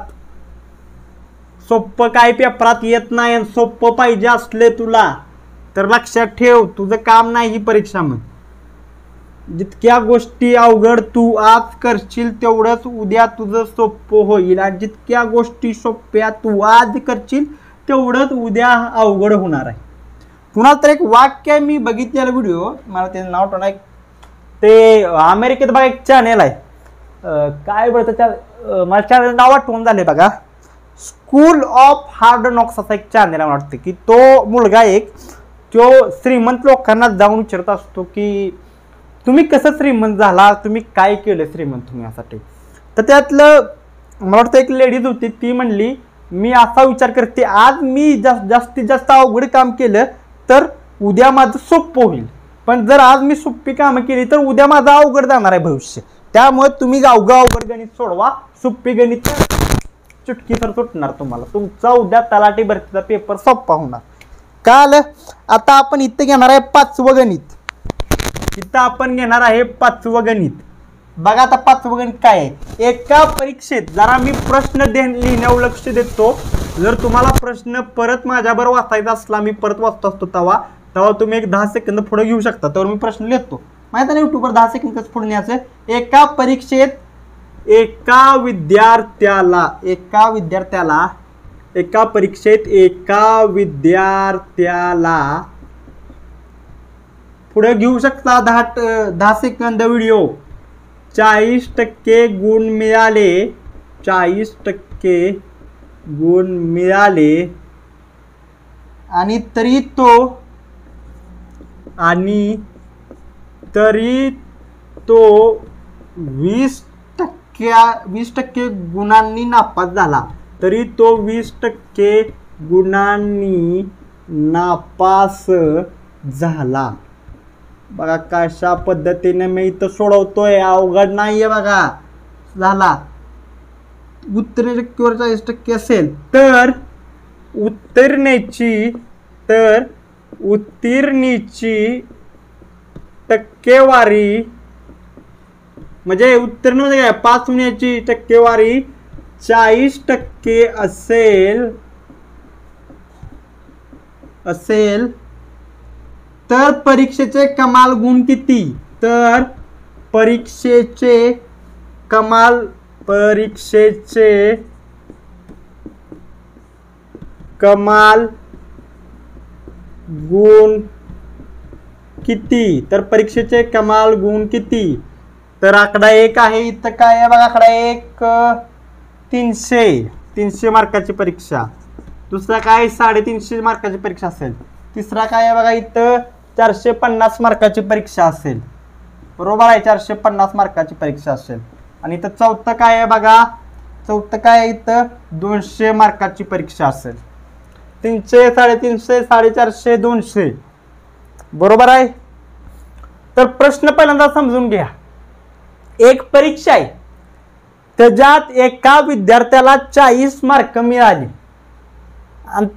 S1: सोप्पं काय पेपरात येत नाही. सोप्पं पाहिजे असले तुला तर लक्षात ठेव तुझं काम नाही ही परीक्षा. मग जितक्या गोष्टी अवघड तू आज करशील तेवढंच उद्या तुझं सोपं होईल. आणि जितक्या गोष्टी सोप्या तू आज करशील तेवढंच उद्या अवघड होणार आहे. पुन्हा तर एक वाक्य मी बघितलेलं व्हिडिओ मला त्याचं नाव आठवण आहे. ते अमेरिकेत बघा एक चॅनेल आहे काय बोलतं त्या मला चॅनल नाव आठवून झाले बघा. स्कूल ऑफ हार्ड नॉक्स असा एक चॅनल आहे. मला वाटतं की तो मुलगा एक तो श्रीमंत लोकांना जाऊन विचारत असतो की तुम्ही कसं श्रीमंत झाला, तुम्ही काय केलं श्रीमंत तुम्ही यासाठी. तर त्यातलं मला वाटतं एक लेडीज होती ती म्हणली मी असा विचार करते आज मी जास्तीत जास्त अवघड काम केलं तर उद्या माझं सोपं होईल. पण जर आज मी सोपी कामं केली तर उद्या माझं अवघड जाणार आहे भविष्य. त्यामुळे तुम्ही अवघड गणित सोडवा. सोपी गणित चुटकीसर सुटणार तुम्हाला. तुमचा उद्या तलाठी भरतीचा पेपर सोपा होणार. काल आता आपण इथं घेणार आहे 5वं गणित. इथं आपण घेणार आहे 5वं गणित. बघा आता 5वं गणित काय आहे. एका परीक्षेत जरा मी प्रश्न लिहिण्यावर लक्ष देतो. जर तुम्हाला प्रश्न परत माझ्याबरोबर वाचायचा असला मी परत वाचतो असतो तेव्हा तुम्ही एक 10 सेकंद पुढे घेऊ शकता. तर मी प्रश्न लिहितो माहिती आहे ना युट्यूबवर 10 सेकंद कसं पुढे न्यायचं. एका परीक्षेत एका विद्यार्थ्याला पुढे घेऊ शकता 10 सेकंद व्हिडिओ. 40% गुण मिळाले. 40% गुण मिळाले आणि तरी तो 20% गुणांनी नापास झाला. तरी तो 20% गुणांनी नापास झाला. बघा कशा पद्धतीने मी इथं सोडवतोय. अवघड नाहीये बघा. झाला उत्तर टक्केवर 40% असेल तर उत्तीर्णीची टक्केवारी म्हणजे उत्तीर्ण म्हणजे काय पास होण्याची टक्केवारी 40% असेल तर परीक्षेचे कमाल गुण किती. तर परीक्षेचे कमाल गुण किती. तर परीक्षेचे कमाल गुण किती. तर आकडा 1 आहे. इथं काय आहे बघा आकडा 1 300 मार्काची परीक्षा. दुसरा काय 350 मार्काची परीक्षा असेल. तिसरा काय आहे बघा इथं 450 मार्काची परीक्षा असेल. बरोबर आहे 450 मार्काची परीक्षा असेल. आणि इथं चौथं काय आहे बघा. चौथं काय आहे इथं 200 मार्काची परीक्षा असेल. 300 350 450 200 बरोबर आहे. तर प्रश्न पहिल्यांदा समजून घ्या. एक परीक्षा आहे त्याच्यात एका विद्यार्थ्याला 40 मार्क मिळाले आणि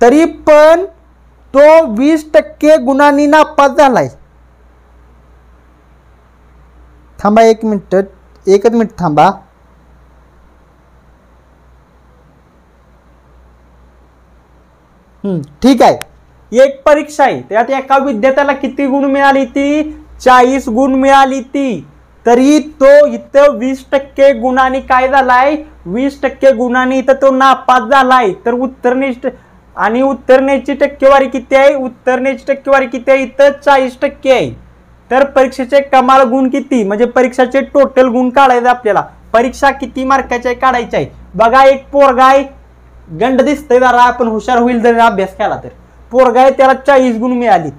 S1: तरी पण तो 20% गुणांनी नापास झालाय. थांबा एकच मिनिट थांबा. ठीक आहे. एक परीक्षा आहे त्यात एका विद्यार्थ्याला किती गुण मिळाली ती 40 गुण मिळाली ती. तरी तो इथं 20% गुणांनी काय झालाय 20% गुणांनी इथं तो नापास झालाय. तर उत्तरण्याची टक्केवारी किती आहे. उत्तरण्याची टक्केवारी किती आहे इथं 40% आहे. तर परीक्षेचे कमाल गुण किती म्हणजे परीक्षेचे टोटल गुण काढायचे आपल्याला. परीक्षा किती मार्काची आहे काढायची आहे. बघा एक पोरगा आहे गंड दिसतंय जरा आपण हुशार होईल जर अभ्यास केला तर. पोरगा आहे त्याला 40 गुण मिळालीत.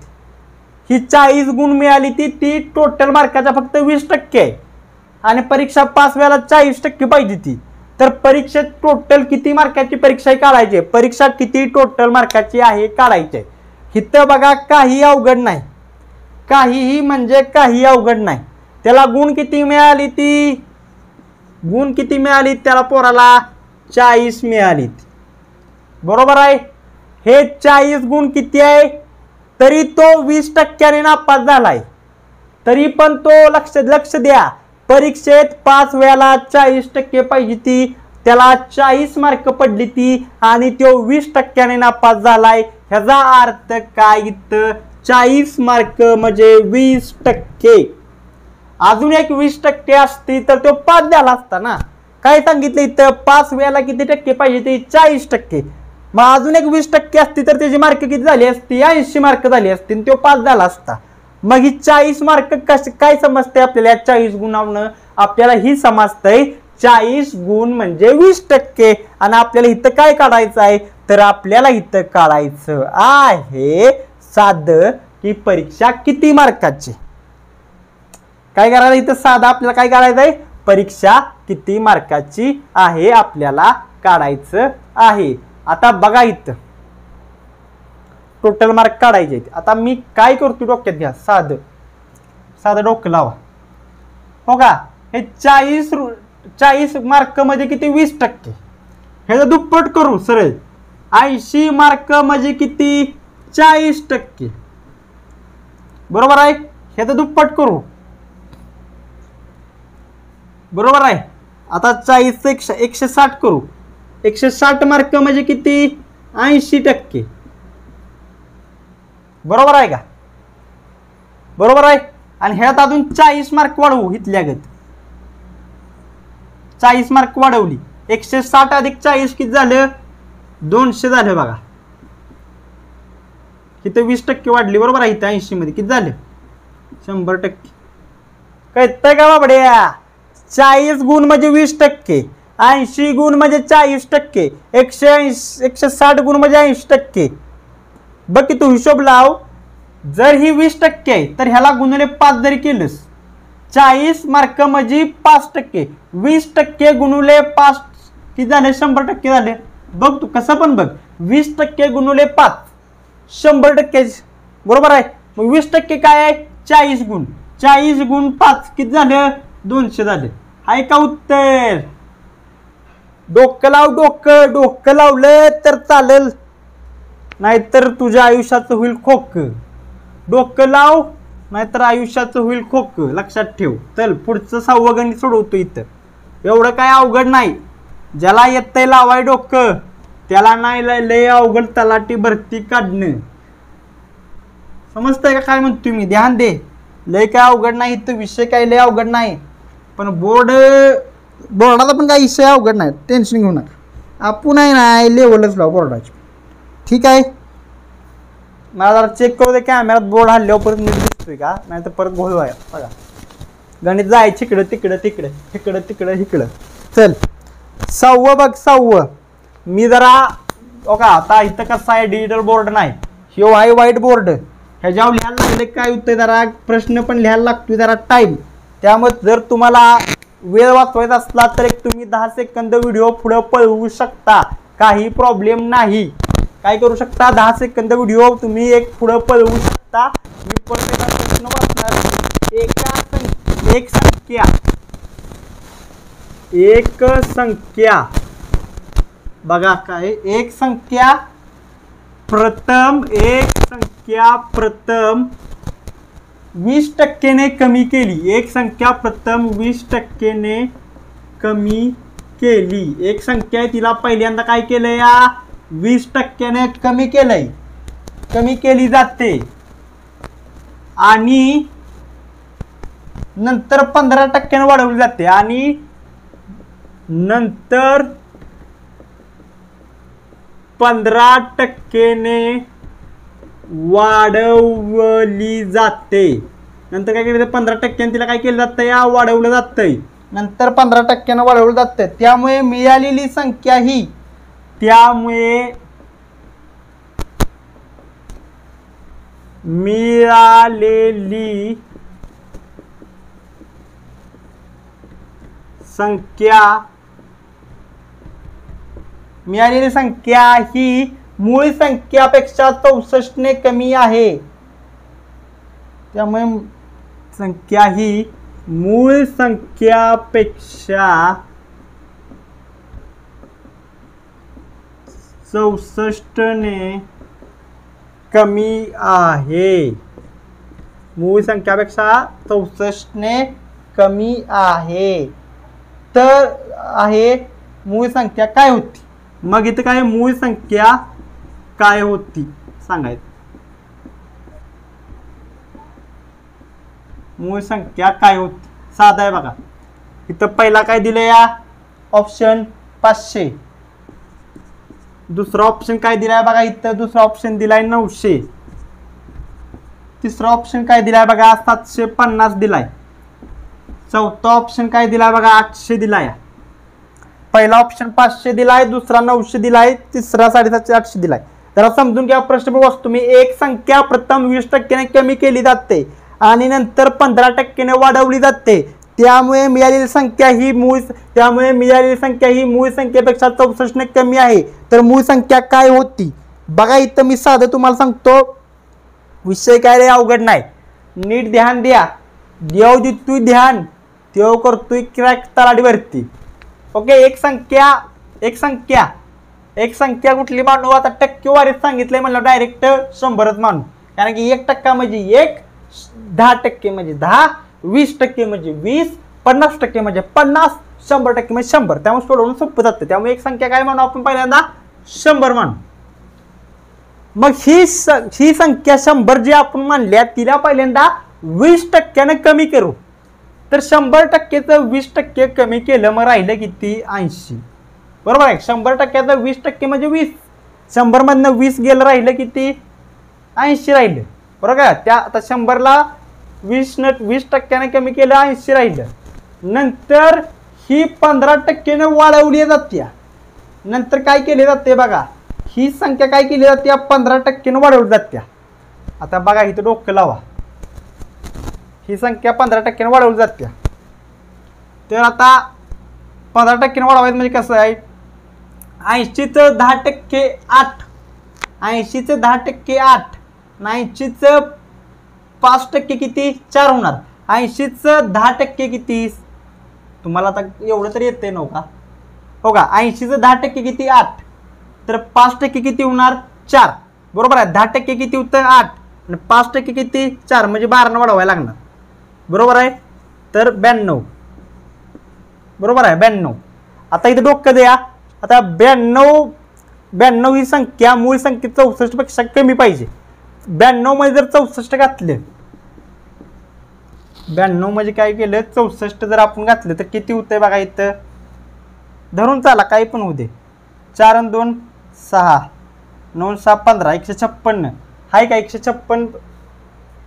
S1: ही 40 गुण मिळाली ती टोटल मार्काचा फक्त 20% आहे आणि परीक्षा पास व्हायला 40% पाहिजे ती. तर परीक्षेत टोटल किती मार्काची परीक्षा काढायची, परीक्षा किती टोटल मार्काची आहे काढायची. इथं बघा काही अवघड नाही, काहीही म्हणजे काही अवघड नाही. त्याला गुण किती मिळाली, ती गुण किती मिळाली त्याला पोराला 40 मिळाली. बरोबर आहे. हे 40 गुण किती आहे, तरी तो 20% नापास झालाय. तरी पण तो लक्ष द्या, परीक्षेत 5 वेळेला 40% पाहिजे ती, त्याला 40 मार्क पडली ती आणि तो 20% नापास झालाय. ह्याचा अर्थ काय, इथं 40 मार्क म्हणजे 20%. अजून एक 20% असती तर तो पास झाला असता ना. काय सांगितलं इथं, 5 वेळेला किती टक्के पाहिजे ते 40%. मग अजून एक 20% असती तर त्याची मार्क किती झाली असती, 80 मार्क झाली असती, तो पास झाला असता. मग ही 40 मार्क काय समजते आपल्याला, 40 गुणावनं आपल्याला ही समजतंय 40 गुण म्हणजे 20%. आणि आपल्याला इथं काय काढायचं आहे, तर आपल्याला इथं काढायचं आहे साधं की परीक्षा किती मार्काची. काय करायला इथं साधा आपल्याला काय काढायचं आहे, परीक्षा किती मार्काची आहे आपल्याला काढायचं आहे. आता बघा इथं टोटल मार्क काढायचे. आता मी काय करतो, डोक्यात घ्या, साधं डोकं लावा. हो का, हे 40 मार्क म्हणजे किती, 20%. ह्याचं दुप्पट करू सरळ, 80 मार्क म्हणजे किती, 40%. बरोबर आहे. ह्याचं दुप्पट करू, बरोबर आहे. आता 40 160 करू, 160 मार्क म्हणजे किती, 80%. बरोबर आहे का, बरोबर आहे. आणि ह्यात अजून 40 मार्क वाढवू, इथल्यागत 40 मार्क वाढवली, 160 अधिक 40 किती झालं, 200 झालं. बघा इथं 20% वाढली, बरोबर आहे. इथं 80 मध्ये किती झालं, 100%. कळतंय का बाबड्या, 40 गुण म्हणजे 20%, 80 गुण म्हणजे 40%, 160 गुण म्हणजे 80%. बघ की तू हिशोब लाव, जर ही 20% आहे तर ह्याला गुणिले 5 जरी केलंस, 40 मार्क म्हणजे 5%, 20% गुणिले 5 किती झाले, 100% झाले. बघ तू कसं पण बघ, 20% गुणिले 5 100%, बरोबर आहे. मग 20% काय आहे, 40 गुण, 40 गुण 5 किती झालं, 200 झाले. आहे का उत्तर. डोकं लाव, डोकं लावलं तर चालेल, नाहीतर तुझ्या आयुष्याचं होईल खोक. डोकं लाव, नाहीतर आयुष्याचं होईल खोक, लक्षात ठेव. चल पुढचं 6वं गणित सोडवतो. इथं एवढं काय अवघड नाही, ज्याला येतंय लावाय डोकं त्याला नाही लय अवघड तलाठी भरती काढणं. समजतंय का काय म्हणतोय मी, ध्यान दे. लय काय अवघड नाही इथं, विषय काय लय अवघड नाही. पण बोर्डाचा पण काही विषय अवघड नाही, टेन्शन घेऊ नका. आपण नाही लेवलच लाव बोर्डाची, ठीक आहे. मला जरा चेक करू दे कॅमेरात बोर्ड हल्ल्यावर परत नीट दिसतोय का, नाही तर परत गोळ व्हाय. बघा गणित जायचं इकडं तिकडं तिकडं इकडं तिकडं इकडं. चल 6वं बघ, 6वं. मी जरा का आता इथं कसं आहे, डिजिटल बोर्ड नाही, ह्यो आहे व्हाईट बोर्ड. ह्याच्यावर लिहायला लागले काय होतंय, जरा प्रश्न पण लिहायला लागतोय जरा टाईम. त्यामुळे जर तुम्हाला वेळ वाचवायचा असला तर एक तुम्ही 10 सेकंद व्हिडिओ पुढे पळवू शकता, काही प्रॉब्लेम नाही. काय करू शकता, 10 सेकंद व्हिडिओ तुम्ही एक पुढे पळवू शकता. मी परत प्रश्न वाचणार. एक संख्या बघा काय, एक संख्या प्रथम 20% ने कमी केली. एक संख्या प्रथम 20% कमी केली. एक संख्या आहे तिला पहिल्यांदा काय केलं, या 20% कमी केलंय, कमी केली जाते. आणि नंतर 15% वाढवली जाते. आणि नंतर 15% ने वाढवली जाते. नंतर काय केलं, 15% तिला काय केलं जातं, या वाढवलं जातंय. नंतर 15% वाढवलं जातं. त्यामुळे मिळालेली संख्या ही, त्यामुळे मिळालेली संख्या मिळालेली संख्या ही मूळ संख्यापेक्षा 64 ने कमी आहे, त्यामुळे संख्या ही मूळ संख्यापेक्षा 64 ने कमी आहे, मूळ संख्यापेक्षा 64 ने कमी आहे. तर आहे मूळ संख्या काय होती, मग इथं काय मूळ संख्या काय होती सांगायचं. मूळ संख्या काय होती साधा आहे बघा. इथं पहिला काय दिलं या ऑप्शन 500, दुसरा ऑप्शन काय दिलाय बघा, इथं दुसरा ऑप्शन दिलाय 900, तिसरा ऑप्शन काय दिलाय बघा 750 दिलाय, चौथा ऑप्शन काय दिलाय बघा 800 दिलाय. पहिला ऑप्शन 500 दिलाय, दुसरा 900 दिलाय, तिसरा 750 800 दिलाय. जरा समजून घ्या प्रश्न बघतो मी. एक संख्या प्रथम 20% ने कमी केली जाते आणि नंतर 15% ने वाढवली जाते, त्यामुळे मिळालेली संख्या ही मूळ संख्येपेक्षा 64 ने कमी आहे. तर मूळ संख्या काय होती बघा. इथं मी साधं तुम्हाला सांगतो, विषय काय रे अवघड नाही, नीट ध्यान द्या. देव देतोय ध्यान, देव करतोय क्रॅक तलाठी भरती. ओके, एक संख्या कुठली मानू, आता टक्केवारीत सांगितलंय म्हणलं डायरेक्ट 100च मानू, कारण की 1% म्हणजे 1, 10% म्हणजे 10, 20% म्हणजे 20, 50% म्हणजे 50, 100% म्हणजे 100. त्यामुळे सोडवून सोपं जातं. त्यामुळे एक संख्या काय म्हणू आपण पहिल्यांदा 100 मानू. मग ही संख्या 100 जी आपण मानल्या तिला पहिल्यांदा 20% कमी करू. तर 100%चं 20% कमी केलं मग राहिलं किती 80. बरोबर आहे. 100%चं 20% म्हणजे 20, 100 मधनं 20 गेलं राहिलं किती 80 राहिलं. बरोबर का. त्या आता 100ला 20% कमी केलं 80 राहिलं. नंतर ही 15% वाढवली जाते. नंतर काय केले जाते बघा, ही संख्या काय केली जाते 15% वाढवली जाते. आता बघा इथं डोकं लावा, ही संख्या 15% वाढवली जाते. तर आता 15% वाढवायचं म्हणजे कसं आहे, 80चं 10% 8, 80चं 10% 8, 80चं 5% किती 4 होणार. 80चं 10% किती तुम्हाला आता एवढं तरी येते नव्हता हो का. 80चं 10% किती 8, तर 5% किती होणार 4. बरोबर आहे. 10% किती होतं 8 आणि 5% किती 4, म्हणजे 12 वाढवायला लागणार. बरोबर आहे. तर 92. बरोबर आहे 92. आता इथे डोकं द्या. आता 92 ही संख्या मूळ संख्या 64 पेक्षा कमी पाहिजे. 92 मध्ये जर 64 घातलं, 92 म्हणजे काय केलं 64 जर आपण घातलं तर किती होतंय बघा. इथं धरून चाला काही पण होऊ दे. 4 आणि 2 6, 9 6 15, 156 हाय का. 156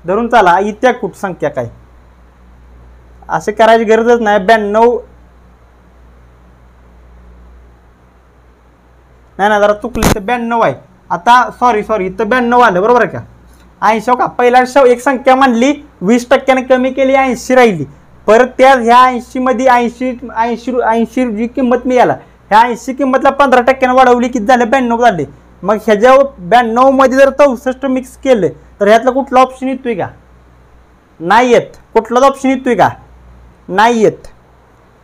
S1: धरून चाला. इत्या कुठ संख्या काय असं करायची गरजच नाही. 92 नाही जरा चुकली तर 92 आहे. आता सॉरी इथं 92 आलं. बरोबर आहे का. 80 का पहिला एक संख्या म्हणली 20% कमी केली 80 राहिली. परत त्या ह्या 80 मध्ये 80 जी किंमत मिळाला, ह्या 80 किंमतला 15% वाढवली, किती झालं 92 झाले. मग ह्याच्या 92 मध्ये जर 64 मिक्स केलं तर ह्यातला कुठला ऑप्शन येतोय का, नाही येत. कुठलाच ऑप्शन येतोय का, नाही येत.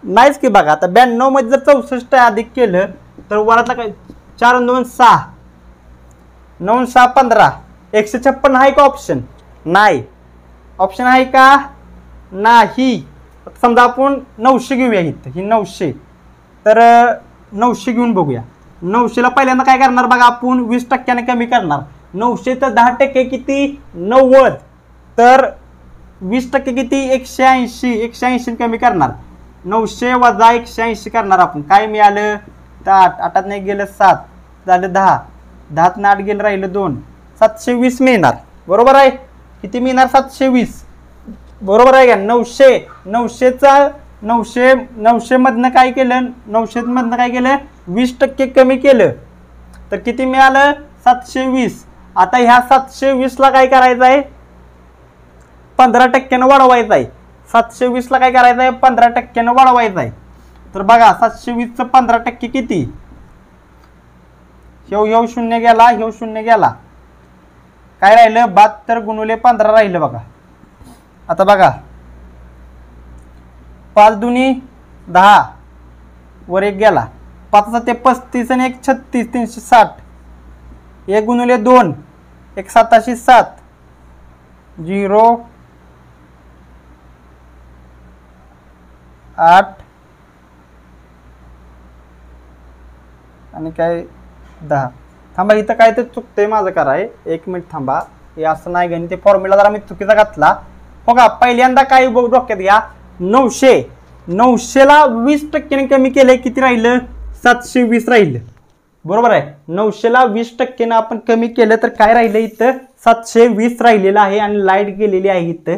S1: नाहीच की बघा. आता 92 मध्ये जर 64 अधिक केलं तर वरातला काय 4 आणि 2 6, 9 6 15, 156 आहे का ऑप्शन, नाही. ऑप्शन आहे का, नाही. समजा आपण 900 घेऊया. इथं ही 900, तर 900 घेऊन बघूया. 900ला पहिल्यांदा काय करणार बघा आपण 20% कमी करणार. 900 तर 10% किती 90, तर 20% किती 180 कमी करणार. 900 वजा 180 करणार आपण. काय मिळालं तर 8 नाही गेलं 7 झालं 10, 10 8 गेलं राहिलं 2, 720 मिळणार. बरोबर आहे. किती मिळणार 720. बरोबर आहे का. 900 मधनं काय केलं, 900 मधनं काय केलं 20% कमी केलं तर किती मिळालं 720. आता ह्या 720ला काय करायचं आहे 15% वाढवायचं आहे. 720ला काय करायचं आहे 15% वाढवायचं आहे. तर बघा 720चं 15% किती ह्यो शून्य गेला, ह्यो शून्य गेला, काय राहिलं 72 गुणिले 15 राहिलं बघा. आता बघा 5 दुनी 10 वर एक गेला, 5 ते 35 आणि 1 36 360, 1 गुणिले 2 1 7 7 0 8 आणि काय 10. थांबा इथं काय ते चुकतंय माझं कराय, 1 मिनिट थांबा. हे असं नाही गणित, ते फॉर्म्युला जरा मी चुकीचा घातला. हो का, पहिल्यांदा काय डोक्यात घ्या, 900 ला 20% कमी केलंय, किती राहिलं 720 राहिलं. बरोबर आहे, 900 ला 20% आपण कमी केलं तर काय राहिलं इथं 720 राहिलेलं आहे आणि लाईट गेलेली आहे इथं,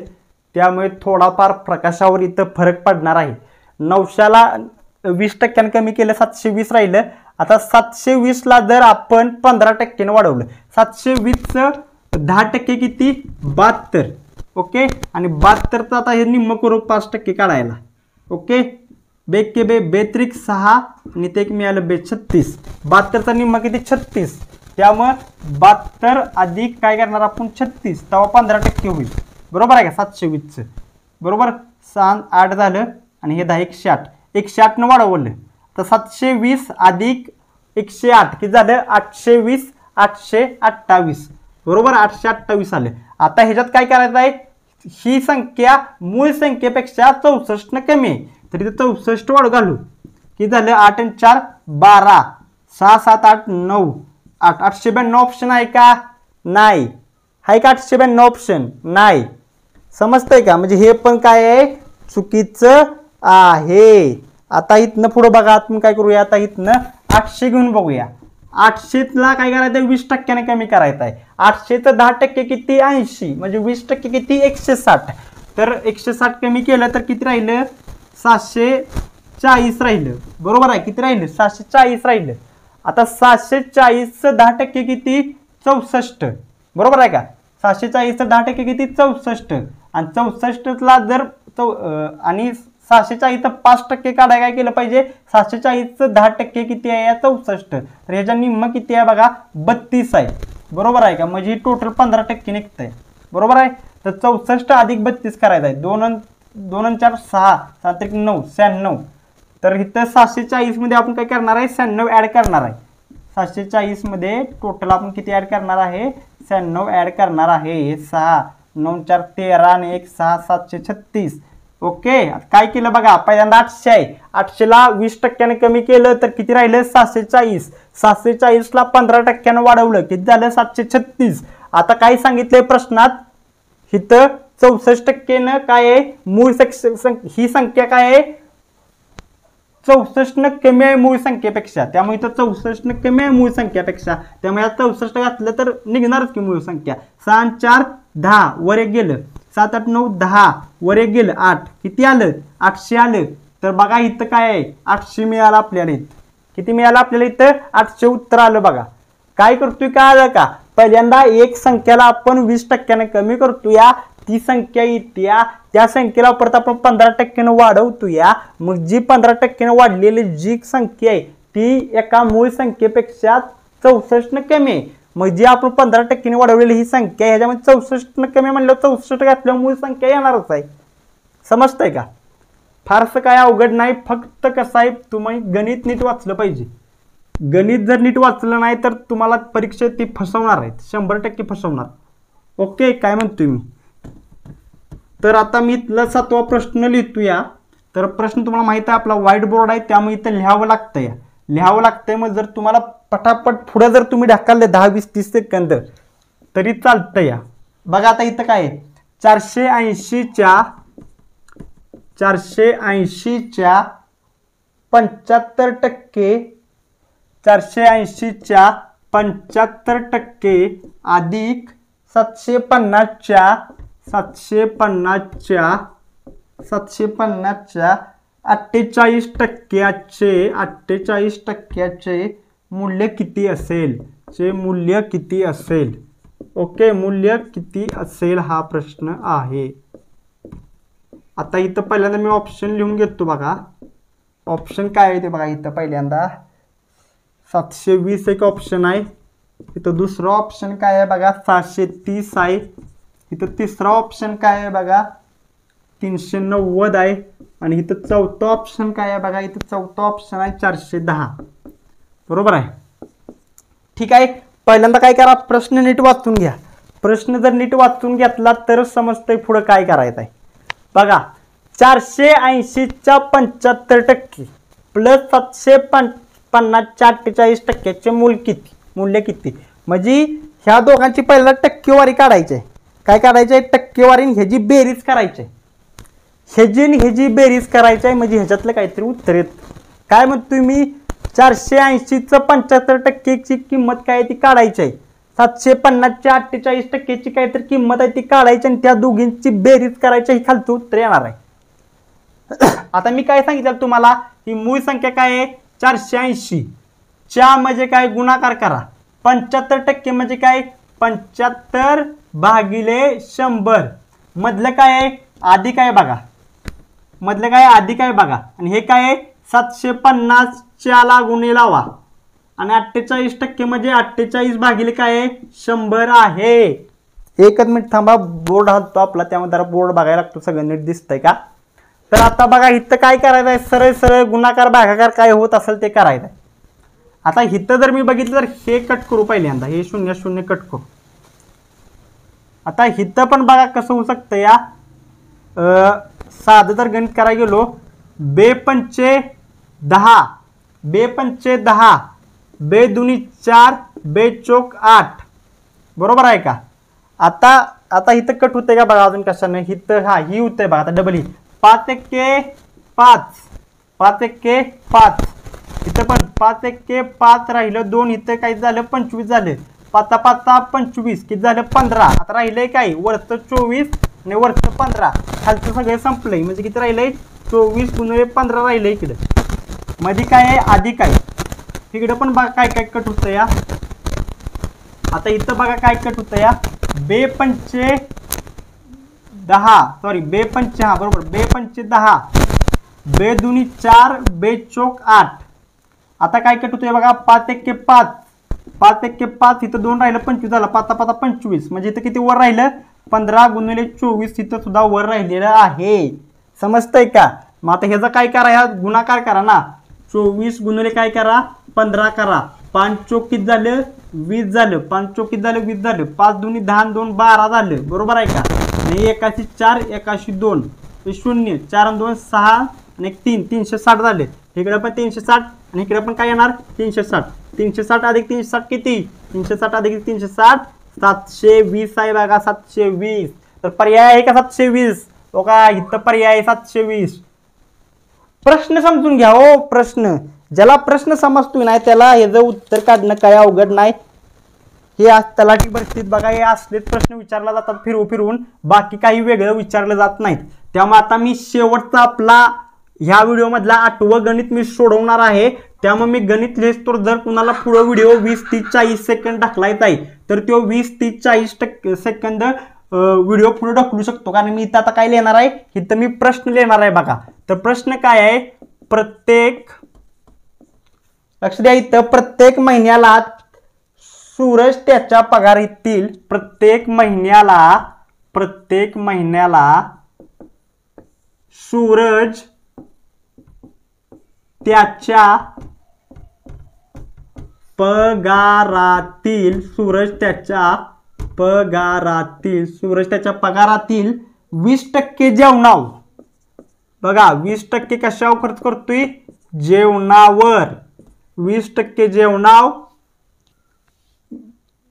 S1: त्यामुळे थोडाफार प्रकाशावर इथं फरक पडणार आहे. 900 ला 20% कमी केलं 720 राहिलं. आता 720 ला जर आपण 15% वाढवलं, 720चं 10% किती 72. ओके, आणि 72चं आता हे निम्म करू 5% काढायला. ओके, बेक के बे 6 आणि ते एक मिळालं 36. 72चा निम्मा किती 36, त्यामुळे 72 अधिक काय करणार आपण 36, तेव्हा 15% होईल. बरोबर आहे का 720चं, बरोबर. 6 8 झालं आणि हे 10 108, 108 न वाढवलं तर 720 अधिक 108 किती झालं 820, 828. बरोबर, 828 आलं. आता ह्याच्यात काय करायचं आहे, ही संख्या मूळ संख्येपेक्षा 64 न कमी आहे, तर इथे 64 वाढ घालू. किती झालं 8 आणि 4 12, 6 7 8 9 8. 892 ऑप्शन आहे का, नाही आहे का 892 ऑप्शन नाही. समजतंय का, म्हणजे हे पण काय आहे चुकीचं आहे. आता इथनं पुढे बघा, आपण काय करूया, आता इथनं 800 घेऊन बघूया. 800ला काय करायचं 20% कमी करायचं आहे. 800चं 10% किती 80, म्हणजे 20% किती 160. तर 160 कमी केलं तर किती राहिलं 740 राहिलं. बरोबर आहे, किती राहिलं 740 राहिलं. आता 740चं 10% किती 64. बरोबर आहे का, 740चं 10% किती 64. आणि 64ला जर आणि 740चं 5% काढाय काय केलं पाहिजे, 740चं 10% किती आहे 64, तर ह्याच्या निम्म किती आहे बघा 32 आहे. बरोबर आहे का, म्हणजे टोटल 15% निघतंय. बरोबर आहे, तर 64 अधिक 32 करायचं आहे. 2 आणि 4 6, 7 1 9 96. तर इथं 740 मध्ये आपण काय करणार आहे 96 ऍड करणार आहे. 740 मध्ये टोटल आपण किती ऍड करणार आहे 96 ऍड करणार आहे. 6 9 4 13 आणि 1 6 736. ओके, काय केलं बघा, पहिल्यांदा 800 आहे, 800ला 20% कमी केलं तर किती राहिलं 740. 740ला 15% वाढवलं किती झालं 736. आता काय सांगितलंय प्रश्नात, इथं 64% काय आहे मूळ ही संख्या काय आहे 64 कमी आहे मूळ संख्येपेक्षा, त्यामुळे इथं 64 कमी आहे मूळ संख्यापेक्षा, त्यामुळे 64 घातलं तर निघणारच की मूळ संख्या. 6 आणि 4 10 वर एक गेलं, 7 8 9 10 वर एक गेलं 8, किती आलं 800 आलं. तर बघा इथं काय आहे 800 मिळालं आपल्याला. इथं किती मिळालं आपल्याला इथं 800 उत्तर आलं. बघा काय करतोय का आलं का, पहिल्यांदा एक संख्याला आपण 20% कमी करतोया, ती संख्या येत्या त्या संख्येला परत आपण 15% वाढवतोया. मग जी 15% वाढलेली जी संख्या आहे ती एका मूळ संख्येपेक्षा 64 कमी आहे. मग जी आपण 15% वाढवलेली ही संख्या ह्याच्यामध्ये 64 कमी म्हणलं 64 घातल्यावर मूळ संख्या येणारच आहे. समजतंय का, फारसं काय अवघड नाही, फक्त कसं आहे तुम्ही गणित नीट वाचलं पाहिजे. गणित जर नीट वाचलं नाही तर तुम्हाला परीक्षेत ती फसवणार आहेत, 100% फसवणार. ओके, काय म्हणतोय मी, तर आता मी इथला 7वा प्रश्न लिहितोया. तर प्रश्न तुम्हाला माहिती आहे आपला व्हाईट बोर्ड आहे, त्यामुळे इथं लिहावं लागतंय. मग जर तुम्हाला पटापट पुढे जर तुम्ही ढकलले 10 20 30 सेकंद तरी चालतं या. बघा आता इथं काय 480च्या 75%, 480च्या 75% अधिक 750च्या 48%चे मूल्य किती असेल, मूल्य किती असेल. ओके, मूल्य किती असेल हा प्रश्न आहे. आता इथं पहिल्यांदा मी ऑप्शन लिहून घेतो. बघा ऑप्शन काय आहे ते बघा, इथं पहिल्यांदा 720 एक ऑप्शन आहे. इथं दुसरा ऑप्शन काय आहे बघा 630 आहे. इथं तिसरा ऑप्शन काय आहे बघा 390 आहे. आणि इथं चौथा ऑप्शन काय आहे बघा, इथं चौथा ऑप्शन आहे 410. बरोबर आहे. ठीक आहे. पहिल्यांदा काय करा, प्रश्न नीट वाचून घ्या. प्रश्न जर नीट वाचून घेतला तर समजतंय पुढे काय करायचं आहे. बघा 480च्या 75% प्लस 750च्या 48% मूल्य किती. म्हणजे ह्या दोघांची पहिल्यांदा टक्केवारी काढायची आहे. काय काढायची आहे, टक्केवारी ह्याची बेरीज करायची आहे. ह्याची बेरीज करायची आहे. म्हणजे ह्याच्यातलं काहीतरी उत्तर येत. काय म्हणतोय मी, 480चं 75%ची किंमत काय ती काढायची आहे. 750च्या 48%ची काहीतरी किंमत आहे ती काढायची आणि त्या दोघींची बेरीज करायची. ही खालचं उत्तर येणार आहे. आता मी काय सांगितलं तुम्हाला, ही मूळ संख्या काय आहे 480. च्या म्हणजे काय गुणाकार करा. 75% म्हणजे काय 75 भागिले 100. मधलं काय आहे अधिक आहे बघा. मधलं काय अधिक आहे बघा. आणि हे काय आहे 750 च्या गुणे लावा. आणि 48% म्हणजे 48 भागिले काय आहे 100 आहे. एकच मिनिट थांबा, बोर्ड हलतो आपला, त्यामध्ये जरा बोर्ड बघायला लागतो. सगळं नीट दिसतंय का. तर आता बघा इथं काय करायचं आहे, सरळ सरळ गुणाकार भागाकार काय होत असेल ते करायचं आहे. आता इथं जर मी बघितलं तर हे कट करू पहिल्यांदा, हे 0 0 कट करू. आता इथं पण बघा कसं होऊ शकतं या. साधं जर गणित करायला गेलो, 2 पंचे 10, 2 पंचे 10, 2 दुनी 4, 2 चौक 8. बरोबर आहे का. आता इथं कट होतंय का बघा अजून कशाने. इथं हा ही होतंय बघा. आता डबल ही 5 एके 5, 5 एके 5. इथं पण 5 एके 5 राहिलं 2. इथं काय झालं 25 झालं. 5 5 25 किती झालं 15. आता राहिलंय काय वरचं 24 आणि वरचं 15. खालचं सगळं संपलंय. म्हणजे किती राहिलंय 24 गुणिले 15 राहिलंय. इकडं मध्ये काय आहे अधिक आहे. इकडं पण बघा काय काय कट होतं या. आता इथं बघा काय कट होतं या. 2 पंचे 10, सॉरी 2 पंचे, हा बरोबर 2 पंचे 10, 2 दुनी 4, 2 चौक 8. आता काय कट होतोय बघा 5 एके 5, 5 एके 5. इथं 2 राहिलं 25 झालं. 5 5 25. म्हणजे इथं किती वर राहिलं 15 गुणिले 24. इथं सुद्धा वर राहिलेलं आहे. समजतंय का. मग आता ह्याचा काय करा, ह्या गुणाकार करा ना. 24 गुणिले काय करा 15 करा. 5 चौक किती झालं 20 झालं. 5 चौक किती झालं 20 झालं. 5 दुनी 10 2 12 झालं. बरोबर आहे का. आणि 1 4 1 2 0, 4 2 6 आणि 3 360 झाले. इकडे पण 360 आणि इकडे पण काय येणार 360. 360 अधिक 360 किती 360 अधिक 360 720 आहे बघा 720. तर पर्याय आहे का 720. बघा इथं पर्याय आहे 720. प्रश्न समजून घ्या हो. प्रश्न ज्याला प्रश्न समजतोय नाही त्याला याचं उत्तर काढणं काय अवघड नाही. हे तलाठी भरतीत बघा हे असलेच प्रश्न विचारला जातात फिरवून. बाकी काही वेगळं विचारलं जात नाहीत. त्यामुळे आता मी शेवटचा आपला ह्या व्हिडिओमधला 8वं गणित मी सोडवणार आहे. त्यामुळे मी गणित लिहितो. जर कुणाला पुढे व्हिडिओ 20 30 40 सेकंद ढकलायचा आहे तर तो 20 30 40 सेकंद व्हिडिओ पुढे ढकलू शकतो. कारण मी इथं आता काय लिहिणार आहे, इथं मी प्रश्न लिहिणार आहे बघा. तर प्रश्न काय आहे, प्रत्येक लक्ष द्या इथं प्रत्येक महिन्याला सूरज त्याच्या पगारातील प्रत्येक महिन्याला सूरज त्याच्या पगारातील 20% जेवणावर बघा 20% कशावर खर्च करतोय जेवणावर. 20% जेवणावर,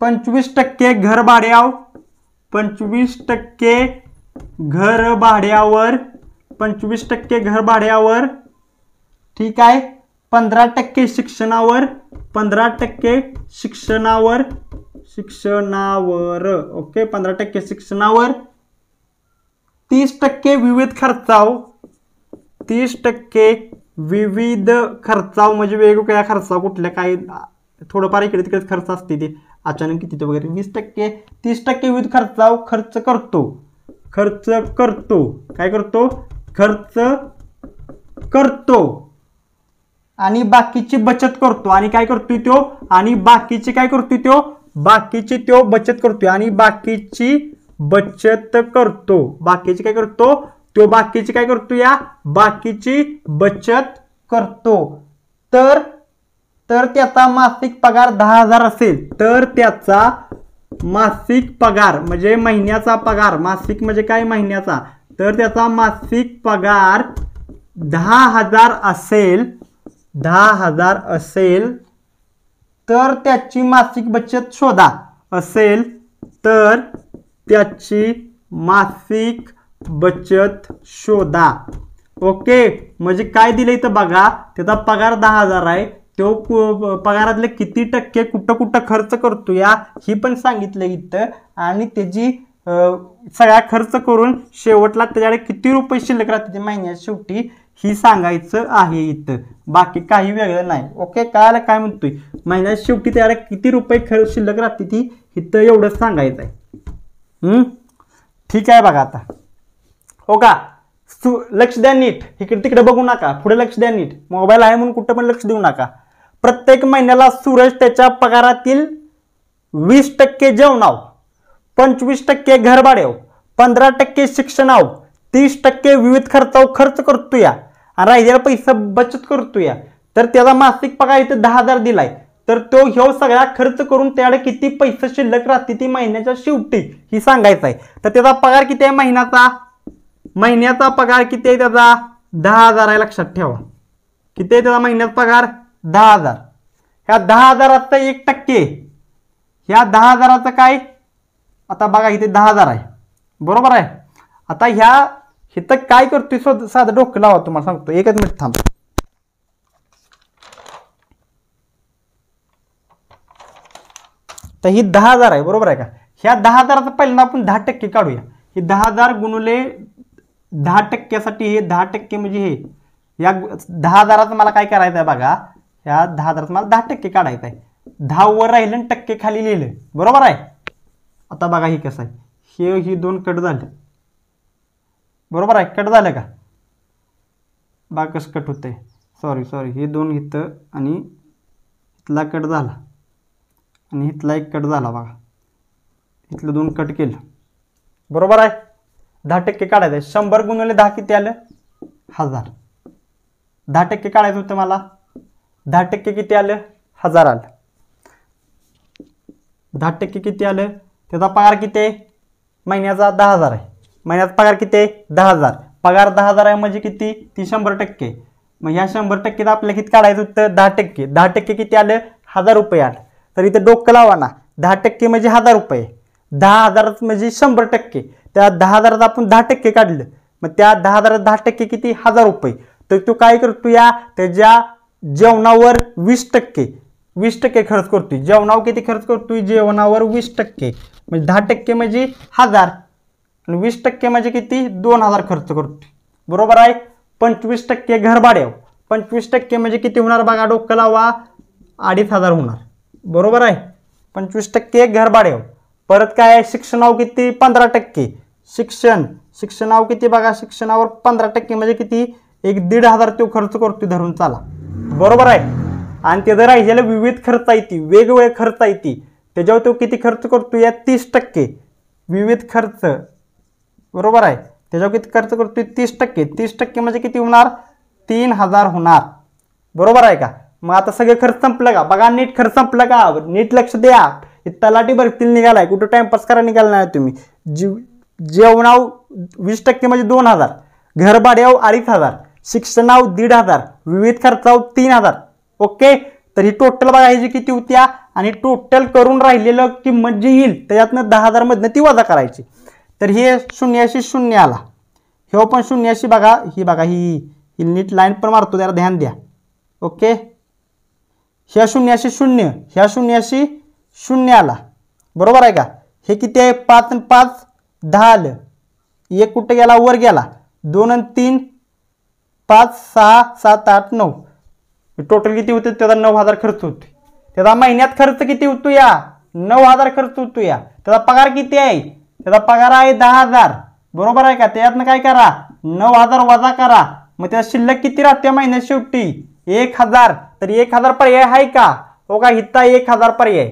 S1: 25% घर भाड्यावर, 25% घर भाड्यावर, ठीक आहे. 15% शिक्षणावर, 15% शिक्षणावर, ओके 15% शिक्षणावर, 30% विविध खर्चावर, 30% विविध खर्चावर म्हणजे वेगवेगळ्या खर्चावर कुठल्या काही थोडंफार इकडे तिकडे खर्च असते ते अचानक किती वगैरे. 20% 30% विविध खर्चावर खर्च करतो. काय करतो खर्च करतो. आणि बाकीची बचत करतो आणि काय करतोय तो आणि बाकीची काय करतोय तो बाकीची तो बचत करतोय आणि बाकीची बचत करतो बाकीची काय करतो तो बाकीची काय करतो या बाकीची बचत करतो तर त्याचा मासिक पगार 10,000 असेल तर त्याचा मासिक पगार म्हणजे महिन्याचा पगार मासिक म्हणजे काय महिन्याचा तर त्याचा मासिक पगार 10,000 असेल 10,000 असेल तर त्याची मासिक बचत शोधा असेल तर त्याची मासिक बचत शोधा ओके म्हणजे काय दिलं इथं बघा त्याचा पगार 10,000 आहे तो पगारातले किती टक्के कुठं कुठं खर्च करतो या ही पण सांगितलं इथं आणि त्याची सगळा खर्च करून शेवटला त्याच्याकडे किती रुपये शिल्लक राहते महिन्याच्या शेवटी ही सांगायचं आहे इथं बाकी काही वेगळं नाही ओके काय म्हणतोय महिन्याच्या शेवटी त्याच्याकडे किती रुपये शिल्लक राहते ती इथं एवढं सांगायचं आहे ठीक आहे बघा आता हो का लक्ष द्या नीट इकडे तिकडे बघू नका पुढे लक्ष द्या नीट मोबाईल आहे म्हणून कुठं पण लक्ष देऊ नका प्रत्येक महिन्याला सूरज त्याच्या पगारातील 20% जेवणाव 25% घरभाड्याव 15% शिक्षणाव 30% विविध खर्चाव खर्च करतो या आणि राहिलेला पैसा बचत करतो या तर त्याचा मासिक पगार इथे 10,000 दिलाय तर तो ह्यो सगळा खर्च करून त्याकडे किती पैसे शिल्लक राहते ती महिन्याच्या शेवटी ही सांगायचं आहे तर त्याचा पगार किती आहे महिन्याचा पगार किती आहे त्याचा 10,000 आहे लक्षात ठेवा किती आहे त्याचा महिन्याचा पगार 10,000 ह्या 10,000चा 1% ह्या 10,000चा काय आता बघा इथे 10,000 आहे बरोबर आहे आता ह्या इथं काय करतोय साधं डोकं लावा तुम्हाला सांगतो एकच मिनिट थांब तर ही 10,000 आहे बरोबर आहे का ह्या 10,000चा पहिल्यांदा आपण 10% काढूया ही 10,000 गुणुले 10% साठी हे 10% म्हणजे हे या 10,000चं मला काय करायचं आहे बघा ह्या 10,000चं मला 10% काढायचं आहे 10 वर राहिलं आणि टक्के खाली लिहिलं बरोबर आहे आता बघा ही कसं आहे ही 2 कट झालं बरोबर आहे कट झालं का बघा कसं कट होतंय सॉरी हे 2 इथं आणि इथला कट झाला आणि इथला 1 कट झाला बघा इथलं 2 कट केलं बरोबर आहे 10% काढायचं आहे 100 गुणिले 10 किती आलं 1000 10% काढायचं होतं मला 10% किती आलं 1000 आलं 10% किती आलं त्याचा पगार किती आहे महिन्याचा 10,000 आहे महिन्याचा पगार किती आहे 10,000 पगार 10,000 आहे म्हणजे किती ती 100% मग ह्या 100% आपल्याला किती काढायचं होतं 10% 10% किती आलं 1,000 रुपये आलं तर इथं डोकं लावा ना 10% म्हणजे 1,000 रुपये 10,000 म्हणजे 100% त्या 10,000 आपण 10% काढलं मग त्या 10,000 10% किती 1,000 रुपये तर तो काय करतो या त्याच्या जेवणावर 20% खर्च करतोय जेवणावर किती खर्च करतोय जेवणावर 20% म्हणजे 10% म्हणजे 1,000 आणि 20% म्हणजे किती 2,000 खर्च करतोय बरोबर आहे 25% घरभाड्यावर 25% म्हणजे किती होणार बघा डोकं लावा 2,500 होणार बरोबर आहे 25% घरभाड्यावर परत काय शिक्षणावर किती 15% शिक्षणावर किती बघा शिक्षणावर 15% म्हणजे किती 1,500 तो खर्च करतोय धरून चाला बरोबर आहे आणि त्याचं राहिलेलं विविध खर्च आहे ती वेगवेगळे खर्च आहे ती त्याच्यावर तो किती खर्च करतोय या 30% विविध खर्च बरोबर आहे त्याच्यावर किती खर्च करतोय 30% म्हणजे किती होणार 3,000 होणार बरोबर आहे का मग आता सगळे खर्च संपलं का बघा नीट खर्च संपलं का नीट लक्ष द्या तलाठी भरतील निघालाय कुठं टाइमपास करा निघाला नाही तुम्ही जेवणाव 20% म्हणजे 2,000 घरभाड्याव 2,500 शिक्षणाव 1,500 विविध खर्चाव 3,000 ओके तर ही टोटल बघा ह्याची किती होत्या आणि टोटल करून राहिलेलं किंमत जी येईल त्याच्यातनं 10,000 मधनं ती वजा करायची तर हे 0 आला हे पण 0 बघा ही नीट लाईन पण मारतो त्याला ध्यान द्या ओके ह्या 0 ह्या 0 आला बरोबर आहे का हे किती आहे 5 आणि 5 10 आलं 1 कुठे गेला वर गेला 2 आणि 3 5 6 7 8 9 टोटल किती होते त्याचा 9,000 खर्च होते त्याचा महिन्यात खर्च किती होतो या 9,000 खर्च होतो या त्याचा पगार किती आहे त्याचा पगार आहे 10,000 बरोबर आहे का त्यातनं काय करा 9,000 वजा करा मग त्याचा शिल्लक किती राहते महिन्यात शेवटी 1000, तर 1000 पर्याय आहे का? हो का, इथं 1000 पर्याय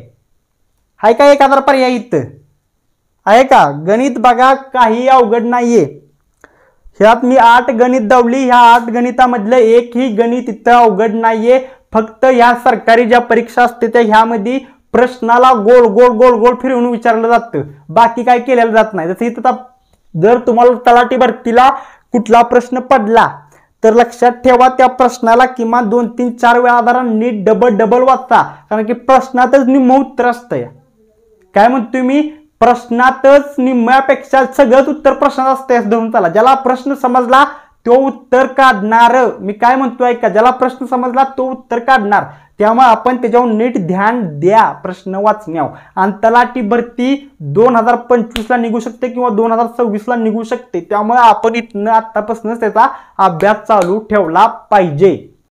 S1: आहे का? 1000 पर्याय इथं आहे का? गणित बघा काही अवघड नाहीये. ह्यात मी 8 गणित दावली, ह्या 8 गणितामधलं एकही गणित इथं अवघड नाहीये. फक्त ह्या सरकारी ज्या परीक्षा असते त्या ह्यामध्ये प्रश्नाला गोल गोल गोल गोल फिरवून विचारलं जातं, बाकी काय केलेलं जात नाही. जसं इथं जर तुम्हाला तलाठी भरतीला कुठला प्रश्न पडला तर लक्षात ठेवा त्या प्रश्नाला किमान 2, 3, 4 वेळा जरा नीट डबल वाचा, कारण की प्रश्नातच निम्म उत्तर असतंय. काय म्हणतोय मी? प्रश्नातच निम्म्यापेक्षा सगळंच उत्तर प्रश्नात असते धरून चला. ज्याला प्रश्न समजला तो उत्तर काढणार. मी काय म्हणतोय का, ज्याला प्रश्न समजला तो उत्तर काढणार. त्यामुळे आपण त्याच्यावर नीट ध्यान द्या प्रश्न वाचण्यावर. आणि तलाठी भरती 2025 ला निघू शकते किंवा 2026 ला निघू शकते. त्यामुळे आपण इथनं आतापासूनच त्याचा अभ्यास चालू ठेवला पाहिजे.